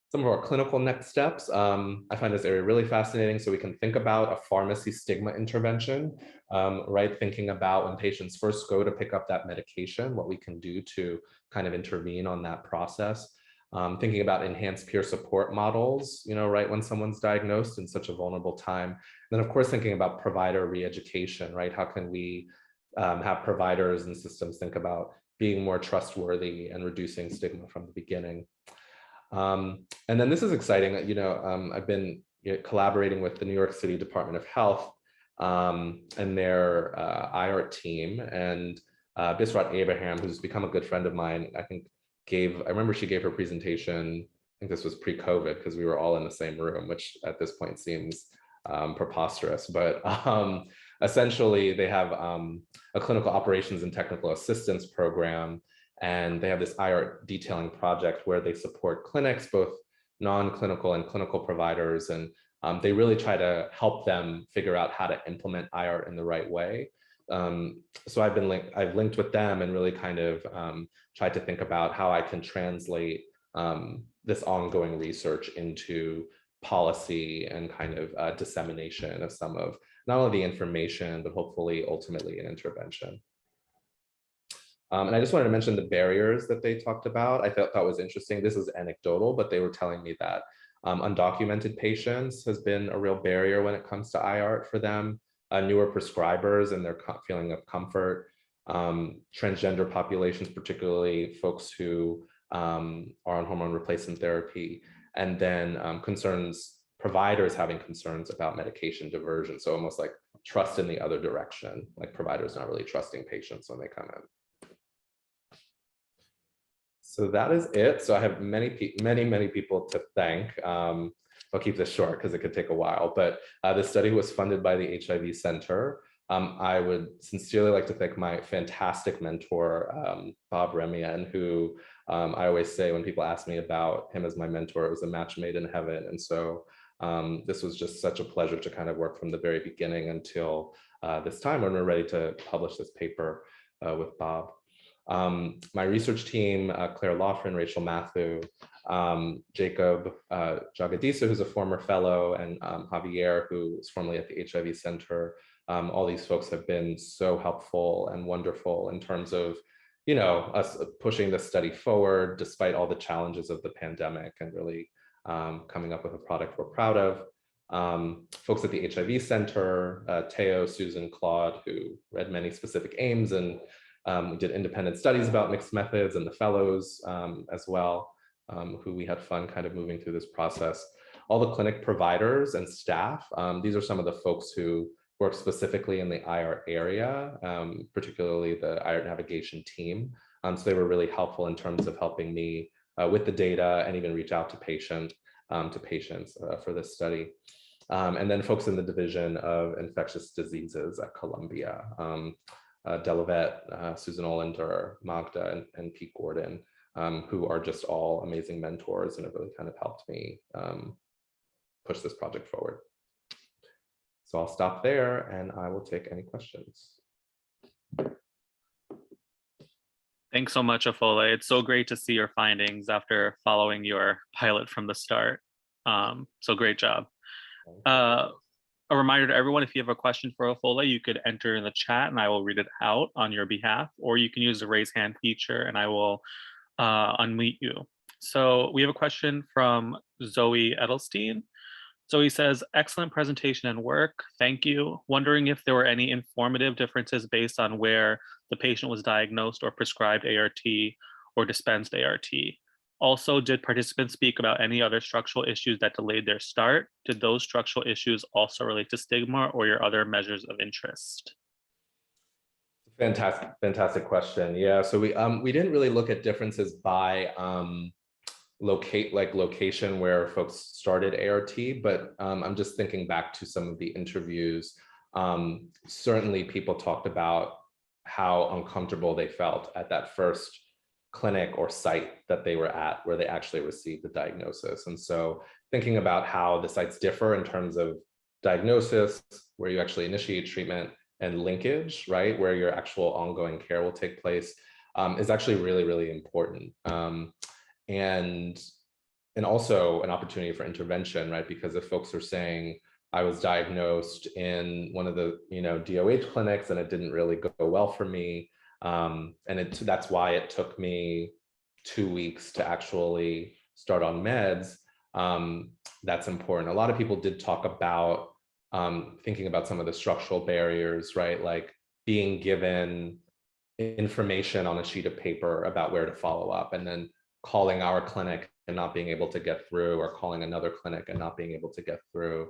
Some of our clinical next steps, I find this area really fascinating. So we can think about a pharmacy stigma intervention, right? Thinking about when patients first go to pick up that medication, what we can do to kind of intervene on that process. Thinking about enhanced peer support models, right, when someone's diagnosed in such a vulnerable time. And then of course, thinking about provider re-education, right? How can we have providers and systems think about being more trustworthy and reducing stigma from the beginning? And then this is exciting. I've been collaborating with the New York City Department of Health and their IART team, and Bisrat Abraham, who's become a good friend of mine, I remember she gave her presentation, I think this was pre-COVID because we were all in the same room, which at this point seems preposterous, but essentially they have a clinical operations and technical assistance program. And they have this IART detailing project where they support clinics, both non-clinical and clinical providers. And they really try to help them figure out how to implement IART in the right way. So I've linked with them and really kind of tried to think about how I can translate this ongoing research into policy and kind of dissemination of some of not only the information, but hopefully ultimately an intervention. And I just wanted to mention the barriers that they talked about. I thought that was interesting. This is anecdotal, but they were telling me that undocumented patients has been a real barrier when it comes to IART for them, newer prescribers and their feeling of comfort, transgender populations, particularly folks who are on hormone replacement therapy, and then providers having concerns about medication diversion. So almost like trust in the other direction, like providers not really trusting patients when they come in. So that is it. So I have many people to thank. I'll keep this short because it could take a while, but the study was funded by the HIV Center. I would sincerely like to thank my fantastic mentor, Bob Remien, who I always say when people ask me about him as my mentor, it was a match made in heaven. And so this was just such a pleasure to kind of work from the very beginning until this time when we're ready to publish this paper with Bob. My research team, Claire Laughran, Rachel Matthew, Jacob Jagadisa, who's a former fellow, and Javier, who was formerly at the HIV Center. All these folks have been so helpful and wonderful in terms of, us pushing this study forward despite all the challenges of the pandemic and really coming up with a product we're proud of. Folks at the HIV Center, Teo, Susan, Claude, who read many specific aims and We did independent studies about mixed methods and the fellows as well, who we had fun kind of moving through this process. All the clinic providers and staff, these are some of the folks who work specifically in the IR area, particularly the IR navigation team. So they were really helpful in terms of helping me with the data and even reach out to patients for this study. And then folks in the Division of Infectious Diseases at Columbia, Delavet, Susan Olander, Magda, and Pete Gordon, who are just all amazing mentors and have really kind of helped me push this project forward. So I'll stop there and I will take any questions. Thanks so much, Ofole. It's so great to see your findings after following your pilot from the start. So great job. A reminder to everyone, if you have a question for Ofole, you could enter in the chat and I will read it out on your behalf, or you can use the raise hand feature and I will unmute you. So we have a question from Zoe Edelstein. Zoe says, excellent presentation and work. Thank you. Wondering if there were any informative differences based on where the patient was diagnosed or prescribed ART or dispensed ART. Also, did participants speak about any other structural issues that delayed their start? Did those structural issues also relate to stigma or your other measures of interest? Fantastic question. Yeah, so we didn't really look at differences by location where folks started ART, but I'm just thinking back to some of the interviews. Certainly people talked about how uncomfortable they felt at that first clinic or site that they were at where they actually received the diagnosis. And so thinking about how the sites differ in terms of diagnosis, where you actually initiate treatment, and linkage, right, where your actual ongoing care will take place, is actually really, really important. And also an opportunity for intervention, right? Because if folks are saying, I was diagnosed in one of the DOH clinics and it didn't really go well for me, and that's why it took me 2 weeks to actually start on meds, that's important. A lot of people did talk about thinking about some of the structural barriers, right? Like being given information on a sheet of paper about where to follow up and then calling our clinic and not being able to get through, or calling another clinic and not being able to get through.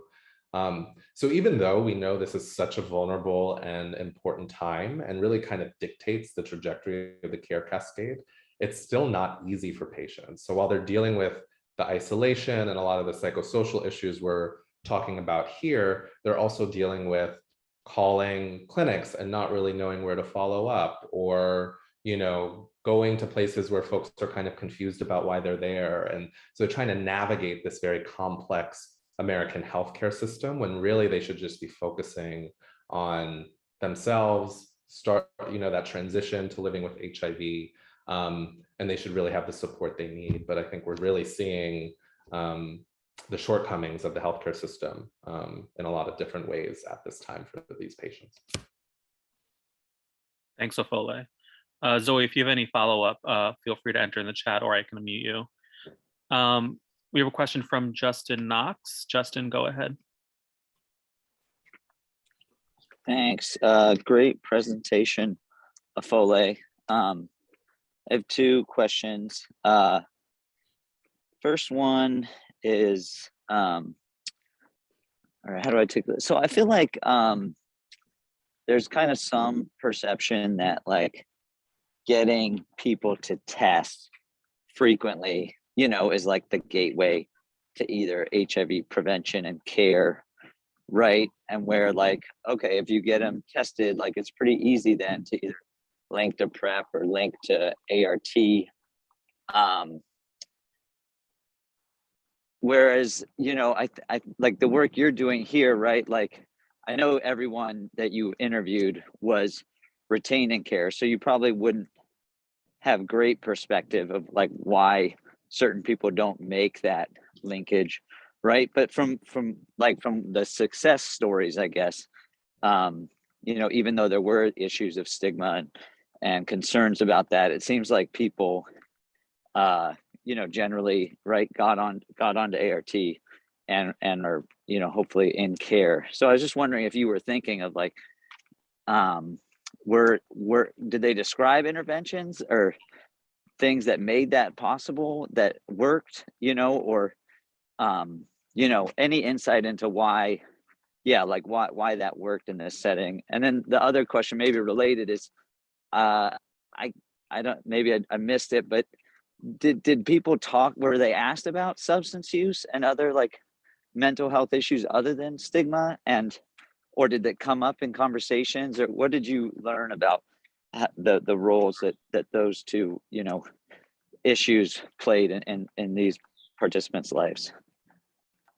So even though we know this is such a vulnerable and important time and really kind of dictates the trajectory of the care cascade, it's still not easy for patients. So while they're dealing with the isolation and a lot of the psychosocial issues we're talking about here, they're also dealing with calling clinics and not really knowing where to follow up, or going to places where folks are kind of confused about why they're there. And so trying to navigate this very complex American healthcare system when really they should just be focusing on themselves, start that transition to living with HIV, and they should really have the support they need. But I think we're really seeing the shortcomings of the healthcare system in a lot of different ways at this time for these patients. Thanks, Ofole. Zoe, if you have any follow-up, feel free to enter in the chat or I can unmute you. We have a question from Justin Knox. Justin, go ahead. Thanks. Great presentation, Ofole. I have two questions. First one is, all right, how do I take this? So I feel like there's kind of some perception that like getting people to test frequently, is like the gateway to either HIV prevention and care, right? And where like, okay, if you get them tested, like it's pretty easy then to either link to PrEP or link to ART. Whereas, I like the work you're doing here, right? Like, I know everyone that you interviewed was retaining care, so you probably wouldn't have great perspective of like why certain people don't make that linkage, right? But from the success stories, I guess, even though there were issues of stigma and concerns about that, it seems like people, generally, right, got onto ART and are, hopefully in care. So I was just wondering if you were thinking of like, did they describe interventions or things that made that possible that worked, or any insight into why, like why that worked in this setting? And then the other question, maybe related, is I don't, maybe I missed it, but did people talk, were they asked about substance use and other like mental health issues other than stigma, or did that come up in conversations, or what did you learn about the roles that those two issues played in these participants' lives?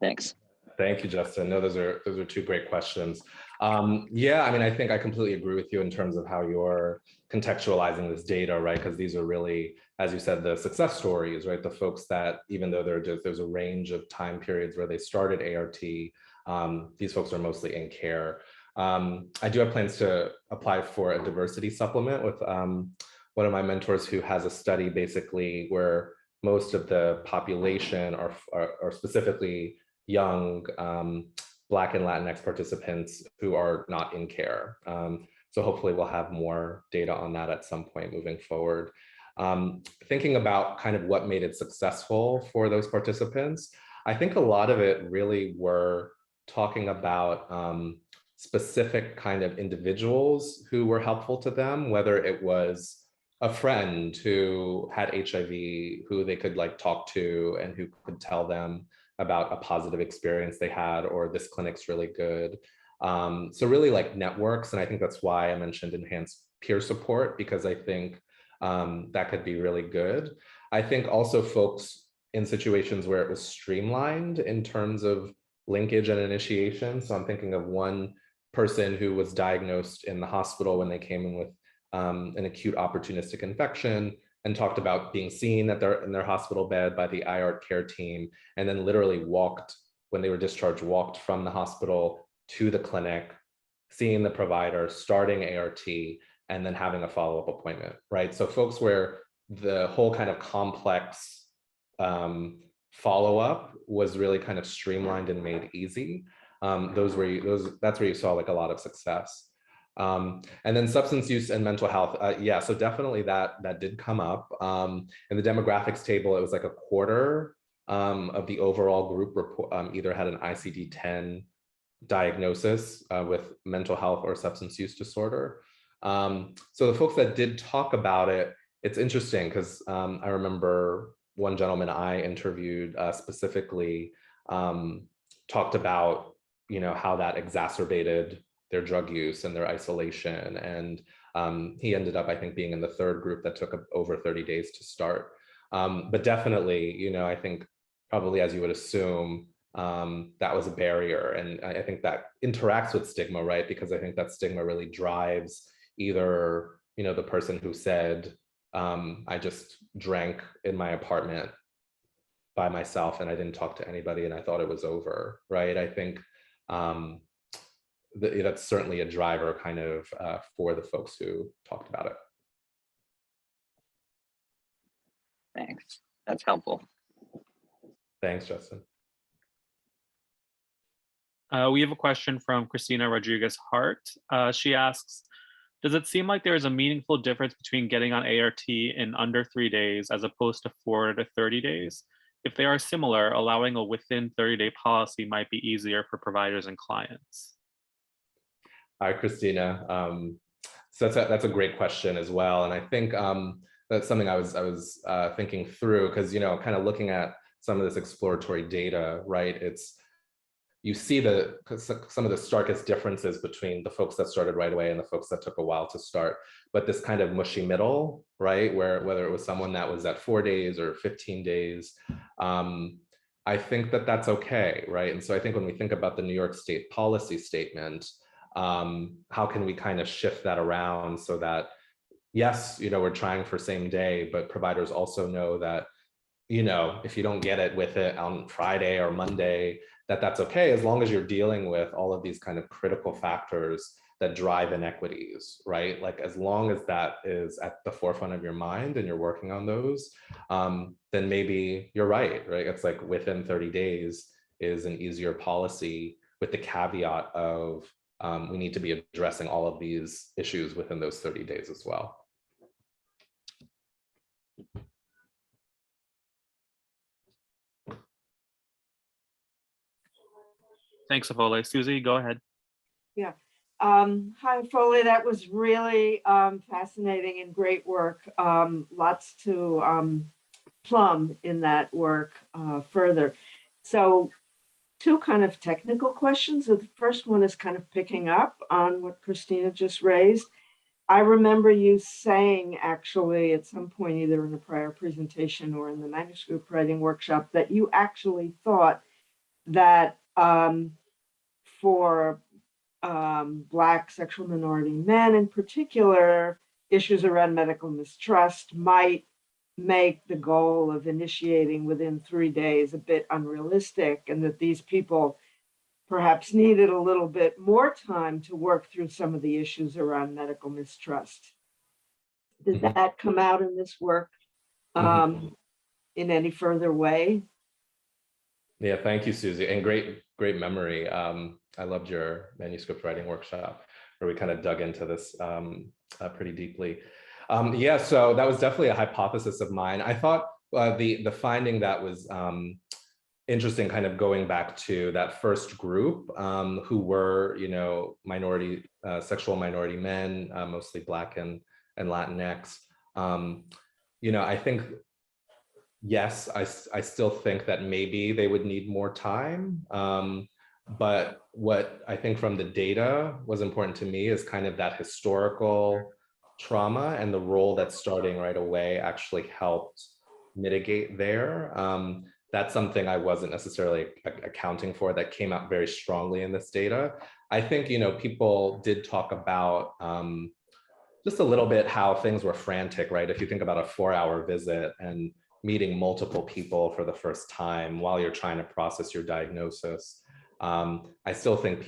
Thanks. Thank you, Justin. No, those are two great questions. Yeah, I mean, I think I completely agree with you in terms of how you're contextualizing this data, right? Because these are really, as you said, the success stories, right? The folks that, even though there's a range of time periods where they started ART, these folks are mostly in care. I do have plans to apply for a diversity supplement with one of my mentors who has a study basically where most of the population are specifically young Black and Latinx participants who are not in care. So hopefully we'll have more data on that at some point moving forward. Thinking about kind of what made it successful for those participants, I think a lot of it really were talking about specific kind of individuals who were helpful to them, whether it was a friend who had HIV, who they could like talk to and who could tell them about a positive experience they had, or this clinic's really good. So really like networks. And I think that's why I mentioned enhanced peer support, because I think that could be really good. I think also folks in situations where it was streamlined in terms of linkage and initiation. So I'm thinking of one person who was diagnosed in the hospital when they came in with an acute opportunistic infection, and talked about being seen in their hospital bed by the IART care team, and then literally walked, when they were discharged, walked from the hospital to the clinic, seeing the provider, starting ART, and then having a follow-up appointment, right? So folks where the whole kind of complex follow-up was really kind of streamlined and made easy. That's where you saw like a lot of success. And then substance use and mental health. Yeah, so definitely that did come up. In the demographics table, it was like a quarter of the overall group either had an ICD-10 diagnosis with mental health or substance use disorder. So the folks that did talk about it, it's interesting because I remember one gentleman I interviewed specifically talked about, how that exacerbated their drug use and their isolation. And he ended up, I think, being in the third group that took over 30 days to start. But definitely, I think probably as you would assume, that was a barrier. And I think that interacts with stigma, right? Because I think that stigma really drives either, the person who said, I just drank in my apartment by myself and I didn't talk to anybody and I thought it was over, right? I think that's certainly a driver kind of for the folks who talked about it. Thanks. That's helpful. Thanks, Justin. We have a question from Christina Rodriguez Hart. She asks, does it seem like there is a meaningful difference between getting on ART in under 3 days as opposed to 4 to 30 days? If they are similar, allowing a within 30-day policy might be easier for providers and clients. Hi, Christina. So that's a great question as well. And I think that's something I was thinking through because, kind of looking at some of this exploratory data, right? You see some of the starkest differences between the folks that started right away and the folks that took a while to start, but this kind of mushy middle, right? Where whether it was someone that was at 4 days or 15 days, I think that's okay, right? And so I think when we think about the New York State policy statement, how can we kind of shift that around so that, yes, we're trying for same day, but providers also know that, if you don't get it with it on Friday or Monday, that's okay, as long as you're dealing with all of these kind of critical factors that drive inequities, right? Like as long as that is at the forefront of your mind and you're working on those, then maybe you're right? It's like within 30 days is an easier policy with the caveat of we need to be addressing all of these issues within those 30 days as well. Thanks, Ofole. Susie, go ahead. Yeah. Hi, Ofole. That was really fascinating and great work. Lots to plumb in that work further. So, two kind of technical questions. The first one is kind of picking up on what Christina just raised. I remember you saying, actually, at some point, either in a prior presentation or in the manuscript writing workshop, that you actually thought that for Black sexual minority men in particular, issues around medical mistrust might make the goal of initiating within 3 days a bit unrealistic, and that these people perhaps needed a little bit more time to work through some of the issues around medical mistrust. Did that come out in this work in any further way? Yeah, thank you, Susie, and great memory. I loved your manuscript writing workshop where we kind of dug into this pretty deeply. Yeah, so that was definitely a hypothesis of mine. I thought the finding that was interesting, kind of going back to that first group who were, minority, sexual minority men, mostly Black and Latinx. I think, yes, I still think that maybe they would need more time. But what I think from the data was important to me is kind of that historical trauma and the role that starting right away actually helped mitigate there. That's something I wasn't necessarily accounting for that came out very strongly in this data. I think, people did talk about just a little bit how things were frantic, right? If you think about a 4-hour visit and meeting multiple people for the first time while you're trying to process your diagnosis, I still think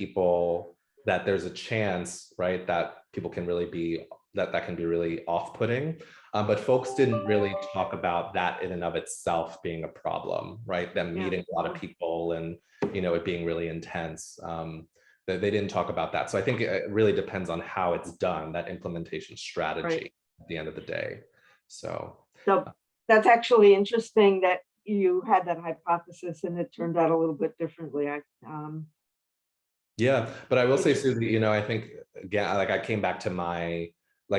that there's a chance, right, that people can really be, that can be really off-putting. But folks didn't really talk about that in and of itself being a problem, right? Them meeting a lot of people and, it being really intense. They didn't talk about that. So I think it really depends on how it's done, that implementation strategy at the end of the day. So that's actually interesting that you had that hypothesis and it turned out a little bit differently. Yeah, but I will say, Susie, I think, again, like I came back to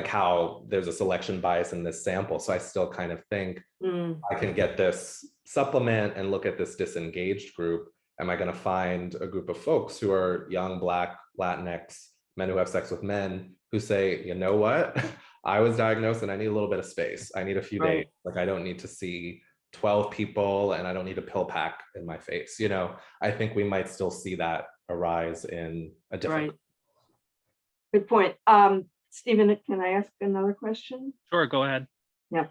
how there's a selection bias in this sample. So I still kind of think I can get this supplement and look at this disengaged group. Am I going to find a group of folks who are young, Black, Latinx, men who have sex with men who say, you know what, I was diagnosed and I need a little bit of space. I need a few days. Like I don't need to see 12 people and I don't need a pill pack in my face. I think we might still see that arise in a different. Right. Good point. Stephen, can I ask another question? Sure, go ahead. Yeah.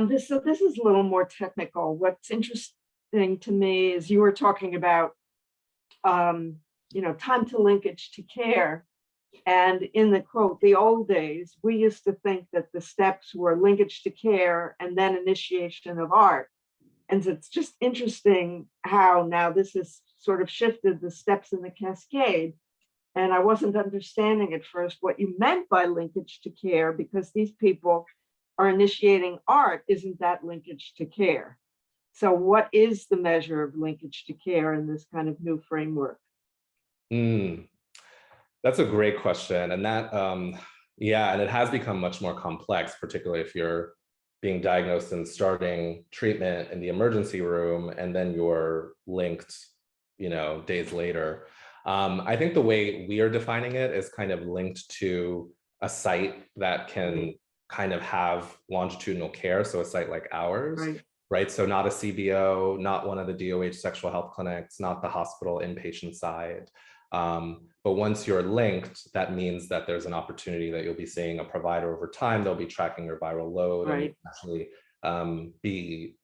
This is a little more technical. What's interesting to me is you were talking about, time to linkage to care. And in the quote, the old days, we used to think that the steps were linkage to care and then initiation of art. And so it's just interesting how now this has sort of shifted the steps in the cascade. And I wasn't understanding at first what you meant by linkage to care, because these people are initiating art. Isn't that linkage to care? So what is the measure of linkage to care in this kind of new framework? That's a great question. And that, and it has become much more complex, particularly if you're being diagnosed and starting treatment in the emergency room, and then you're linked, days later. I think the way we are defining it is kind of linked to a site that can kind of have longitudinal care. So a site like ours, right? So not a CBO, not one of the DOH sexual health clinics, not the hospital inpatient side. But once you're linked, that means that there's an opportunity that you'll be seeing a provider over time. They'll be tracking your viral load, and you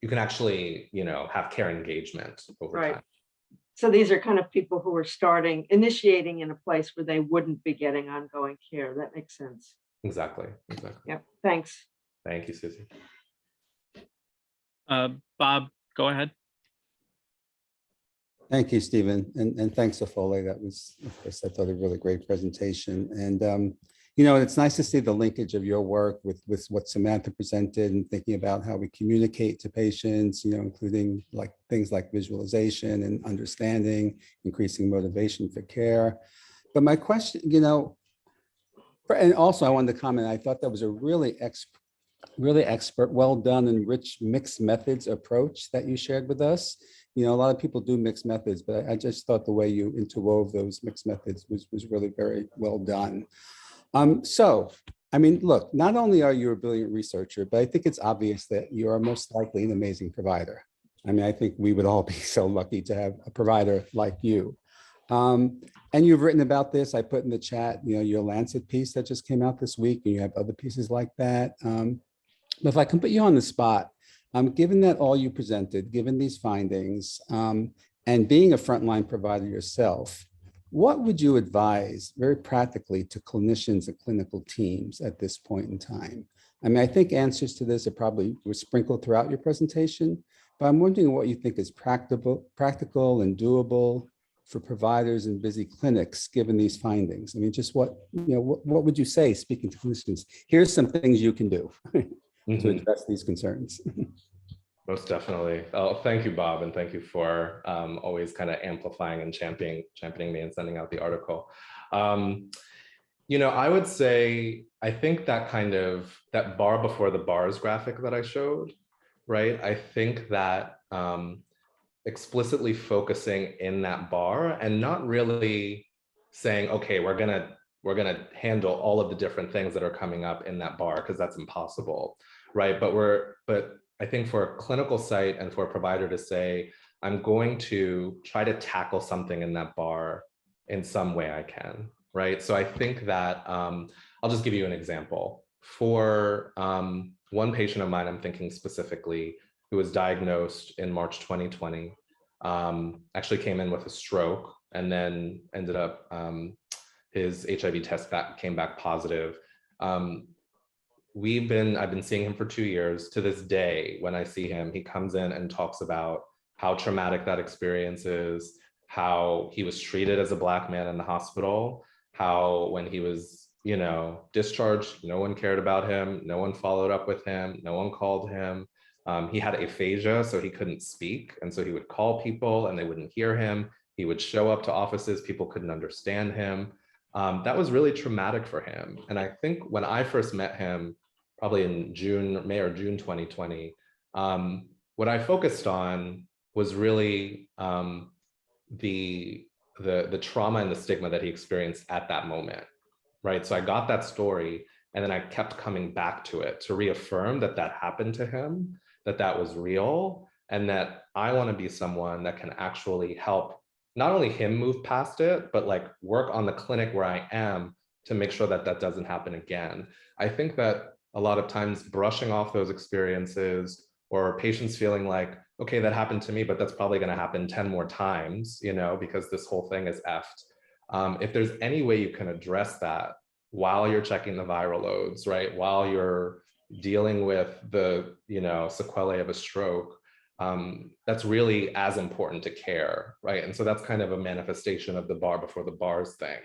can actually, have care engagement over time. So these are kind of people who are initiating in a place where they wouldn't be getting ongoing care. That makes sense. Exactly. Yeah. Thanks. Thank you, Susie. Bob, go ahead. Thank you, Stephen, and thanks, Ofole. That was, of course, I thought a really great presentation. And you know, it's nice to see the linkage of your work with what Samantha presented and thinking about how we communicate to patients, you know, including like things like visualization and understanding, increasing motivation for care. But my question, you know, and also I wanted to comment, I thought that was a really expert, well done and rich mixed methods approach that you shared with us. You know, a lot of people do mixed methods, but I just thought the way you interwove those mixed methods was really very well done. So, I mean, look, not only are you a brilliant researcher, but I think it's obvious that you are most likely an amazing provider. I mean, I think we would all be so lucky to have a provider like you. And you've written about this. I put in the chat, you know, your Lancet piece that just came out this week, and you have other pieces like that. But if I can put you on the spot, given that all you presented, given these findings, and being a frontline provider yourself, what would you advise very practically to clinicians and clinical teams at this point in time? I mean, I think answers to this are probably were sprinkled throughout your presentation, but I'm wondering what you think is practical and doable for providers in busy clinics, given these findings. I mean, just what would you say, speaking to clinicians? Here's some things you can do to address these concerns. Most definitely. Oh, thank you, Bob, and thank you for always kind of amplifying and championing me and sending out the article. You know, I would say, I think that that bar before the bars graphic that I showed, right? I think that explicitly focusing in that bar and not really saying, okay, we're gonna handle all of the different things that are coming up in that bar, because that's impossible, right? But I think for a clinical site and for a provider to say, I'm going to try to tackle something in that bar in some way I can, right? So I think that, I'll just give you an example. For one patient of mine, I'm thinking specifically, who was diagnosed in March 2020, actually came in with a stroke and then ended up, his HIV test came back positive. I've been seeing him for 2 years. To this day, when I see him, he comes in and talks about how traumatic that experience is, how he was treated as a Black man in the hospital, how when he was, you know, discharged, no one cared about him, no one followed up with him, no one called him. He had aphasia, so he couldn't speak. And so he would call people and they wouldn't hear him. He would show up to offices, people couldn't understand him. That was really traumatic for him. And I think when I first met him, probably in May or June 2020, what I focused on was really the trauma and the stigma that he experienced at that moment, right? So I got that story and then I kept coming back to it to reaffirm that that happened to him, that was real, and that I want to be someone that can actually help not only him move past it, but like work on the clinic where I am to make sure that that doesn't happen again. I think that a lot of times brushing off those experiences, or patients feeling like, okay, that happened to me, but that's probably going to happen 10 more times, you know, because this whole thing is effed. If there's any way you can address that while you're checking the viral loads, right? While you're dealing with the, you know, sequelae of a stroke, that's really as important to care, right? And so that's kind of a manifestation of the bar before the bars thing.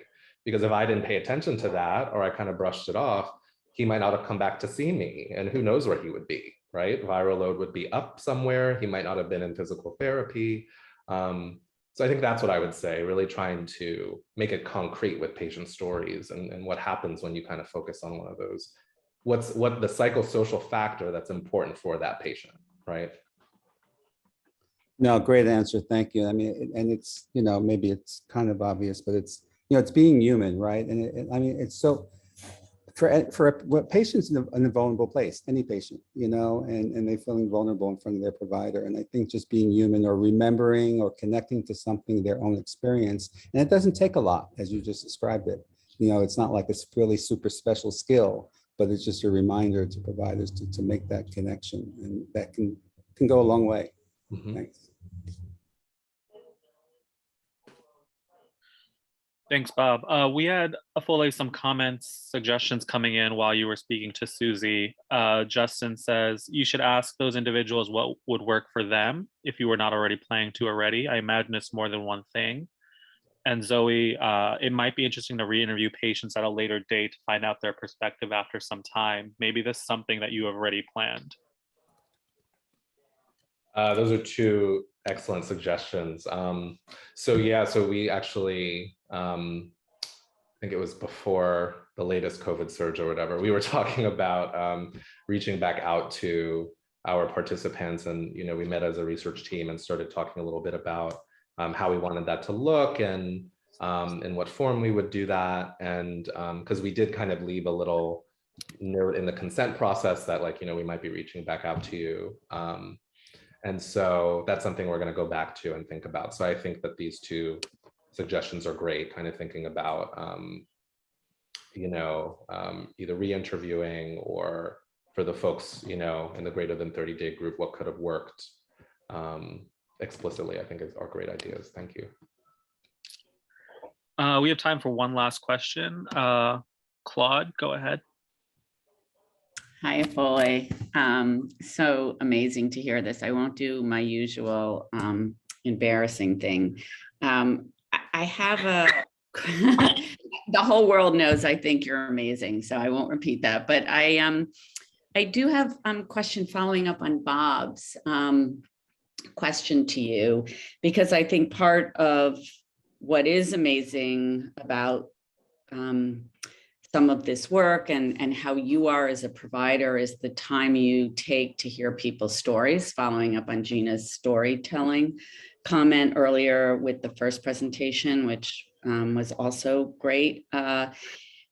Because if I didn't pay attention to that, or I kind of brushed it off, he might not have come back to see me, and who knows where he would be, right? Viral load would be up somewhere. He might not have been in physical therapy. So I think that's what I would say, really trying to make it concrete with patient stories and what happens when you kind of focus on one of those. What the psychosocial factor that's important for that patient, right? No, great answer. Thank you. I mean, and it's, you know, maybe it's kind of obvious, but it's, you know, it's being human, right? And I mean, it's so, for patients in a vulnerable place, any patient, you know, and they're feeling vulnerable in front of their provider. And I think just being human, or remembering or connecting to something, their own experience, and it doesn't take a lot, as you just described it. You know, it's not like this really super special skill, but it's just a reminder to providers to make that connection, and that can go a long way. Thanks. Thanks, Bob. We had Ofole some comments, suggestions coming in while you were speaking to Susie. Justin says you should ask those individuals what would work for them if you were not already planning to already. I imagine it's more than one thing. And Zoe, it might be interesting to re-interview patients at a later date to find out their perspective after some time. Maybe this is something that you have already planned. Those are two excellent suggestions. So we actually, I think it was before the latest COVID surge or whatever, we were talking about reaching back out to our participants, and we met as a research team and started talking a little bit about how we wanted that to look and in what form we would do that. And because we did kind of leave a little note in the consent process that we might be reaching back out to you. And so that's something we're going to go back to and think about. So I think that these two suggestions are great, kind of thinking about, either re-interviewing or for the folks, in the greater than 30-day group, what could have worked explicitly, I think are great ideas. Thank you. We have time for one last question. Claude, go ahead. Hi, Ofole. So amazing to hear this. I won't do my usual embarrassing thing. I have the whole world knows I think you're amazing, so I won't repeat that. But I do have a question following up on Bob's question to you, because I think part of what is amazing about some of this work and how you are as a provider is the time you take to hear people's stories, following up on Gina's storytelling comment earlier with the first presentation, which was also great. But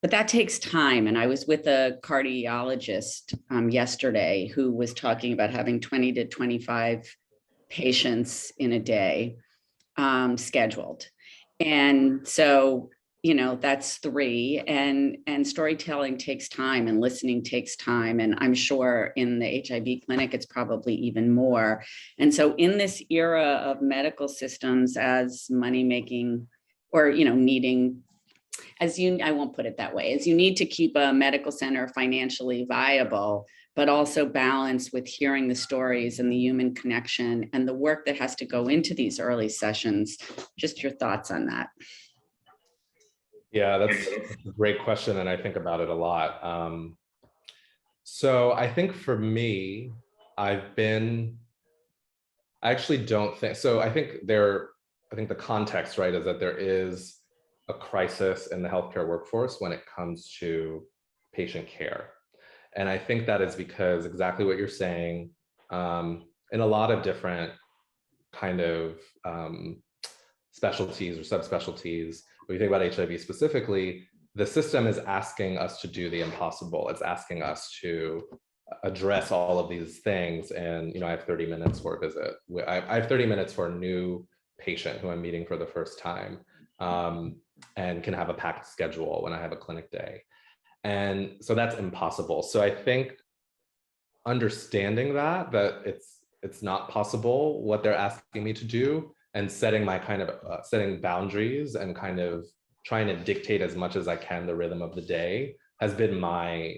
that takes time. And I was with a cardiologist yesterday who was talking about having 20 to 25 patients in a day scheduled. And so that's 3, and storytelling takes time and listening takes time. And I'm sure in the HIV clinic, it's probably even more. And so in this era of medical systems as money-making or, needing, I won't put it that way, as you need to keep a medical center financially viable, but also balance with hearing the stories and the human connection and the work that has to go into these early sessions. Just your thoughts on that. Yeah, that's a great question, and I think about it a lot. So I think for me, I actually don't think, so I think the context, right, is that there is a crisis in the healthcare workforce when it comes to patient care. And I think that is because exactly what you're saying, in a lot of different kind of specialties or subspecialties, when you think about HIV specifically, the system is asking us to do the impossible. It's asking us to address all of these things. And, I have 30 minutes for a visit. I have 30 minutes for a new patient who I'm meeting for the first time, and can have a packed schedule when I have a clinic day. And so that's impossible. So I think understanding that it's not possible what they're asking me to do, and setting my setting boundaries and kind of trying to dictate as much as I can the rhythm of the day has been my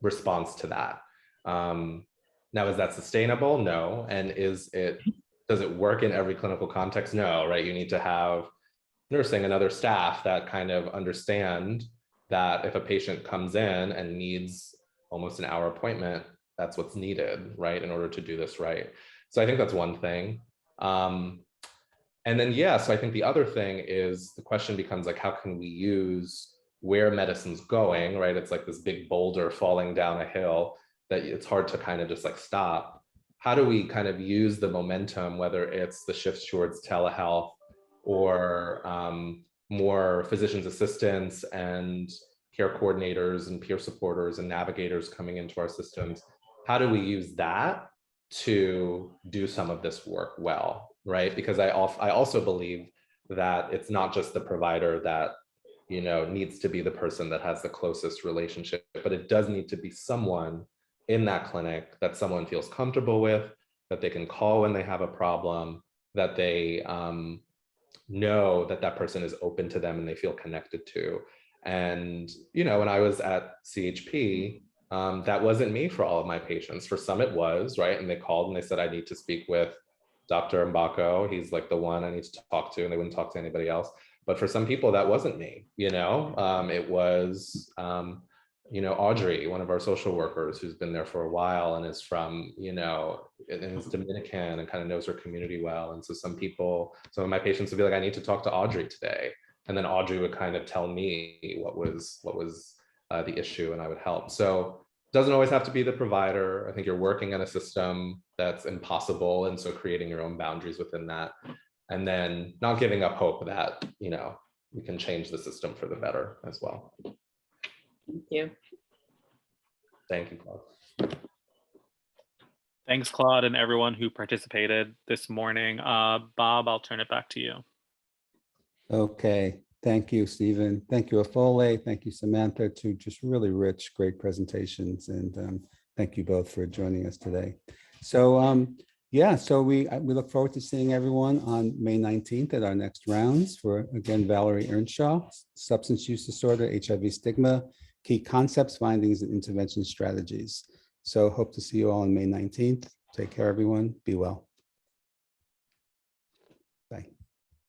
response to that. Now, is that sustainable? No. And does it work in every clinical context? No, right? You need to have nursing and other staff that kind of understand that if a patient comes in and needs almost an hour appointment, that's what's needed, right, in order to do this right. So I think that's one thing. And then, so I think the other thing is the question becomes how can we use where medicine's going, right? It's like this big boulder falling down a hill that it's hard to kind of just stop. How do we kind of use the momentum, whether it's the shift towards telehealth or more physician's assistants and care coordinators and peer supporters and navigators coming into our systems? How do we use that to do some of this work well, right? Because I also believe that it's not just the provider that needs to be the person that has the closest relationship, but it does need to be someone in that clinic that someone feels comfortable with, that they can call when they have a problem, that they know that that person is open to them and they feel connected to. And, you know, when I was at CHP, that wasn't me for all of my patients. For some it was, right? And they called and they said, I need to speak with Dr. Mgbako. He's like the one I need to talk to, and they wouldn't talk to anybody else. But for some people, that wasn't me, you know? It was, you know, Audrey, one of our social workers who's been there for a while and is from, you know, and is Dominican and kind of knows her community well. And so some people, some of my patients would be like, I need to talk to Audrey today. And then Audrey would kind of tell me what was the issue, and I would help. So it doesn't always have to be the provider. I think you're working in a system that's impossible. And so creating your own boundaries within that, and then not giving up hope that, you know, we can change the system for the better as well. Thank you. Thank you, Claude. Thanks, Claude, and everyone who participated this morning. Bob, I'll turn it back to you. Okay, thank you, Stephen. Thank you, Ofole. Thank you, Samantha, to just really rich, great presentations. And thank you both for joining us today. So yeah, so we look forward to seeing everyone on May 19th at our next rounds for, again, Valerie Earnshaw, Substance Use Disorder, HIV Stigma, Key Concepts, Findings, and Intervention Strategies. So hope to see you all on May 19th. Take care, everyone. Be well.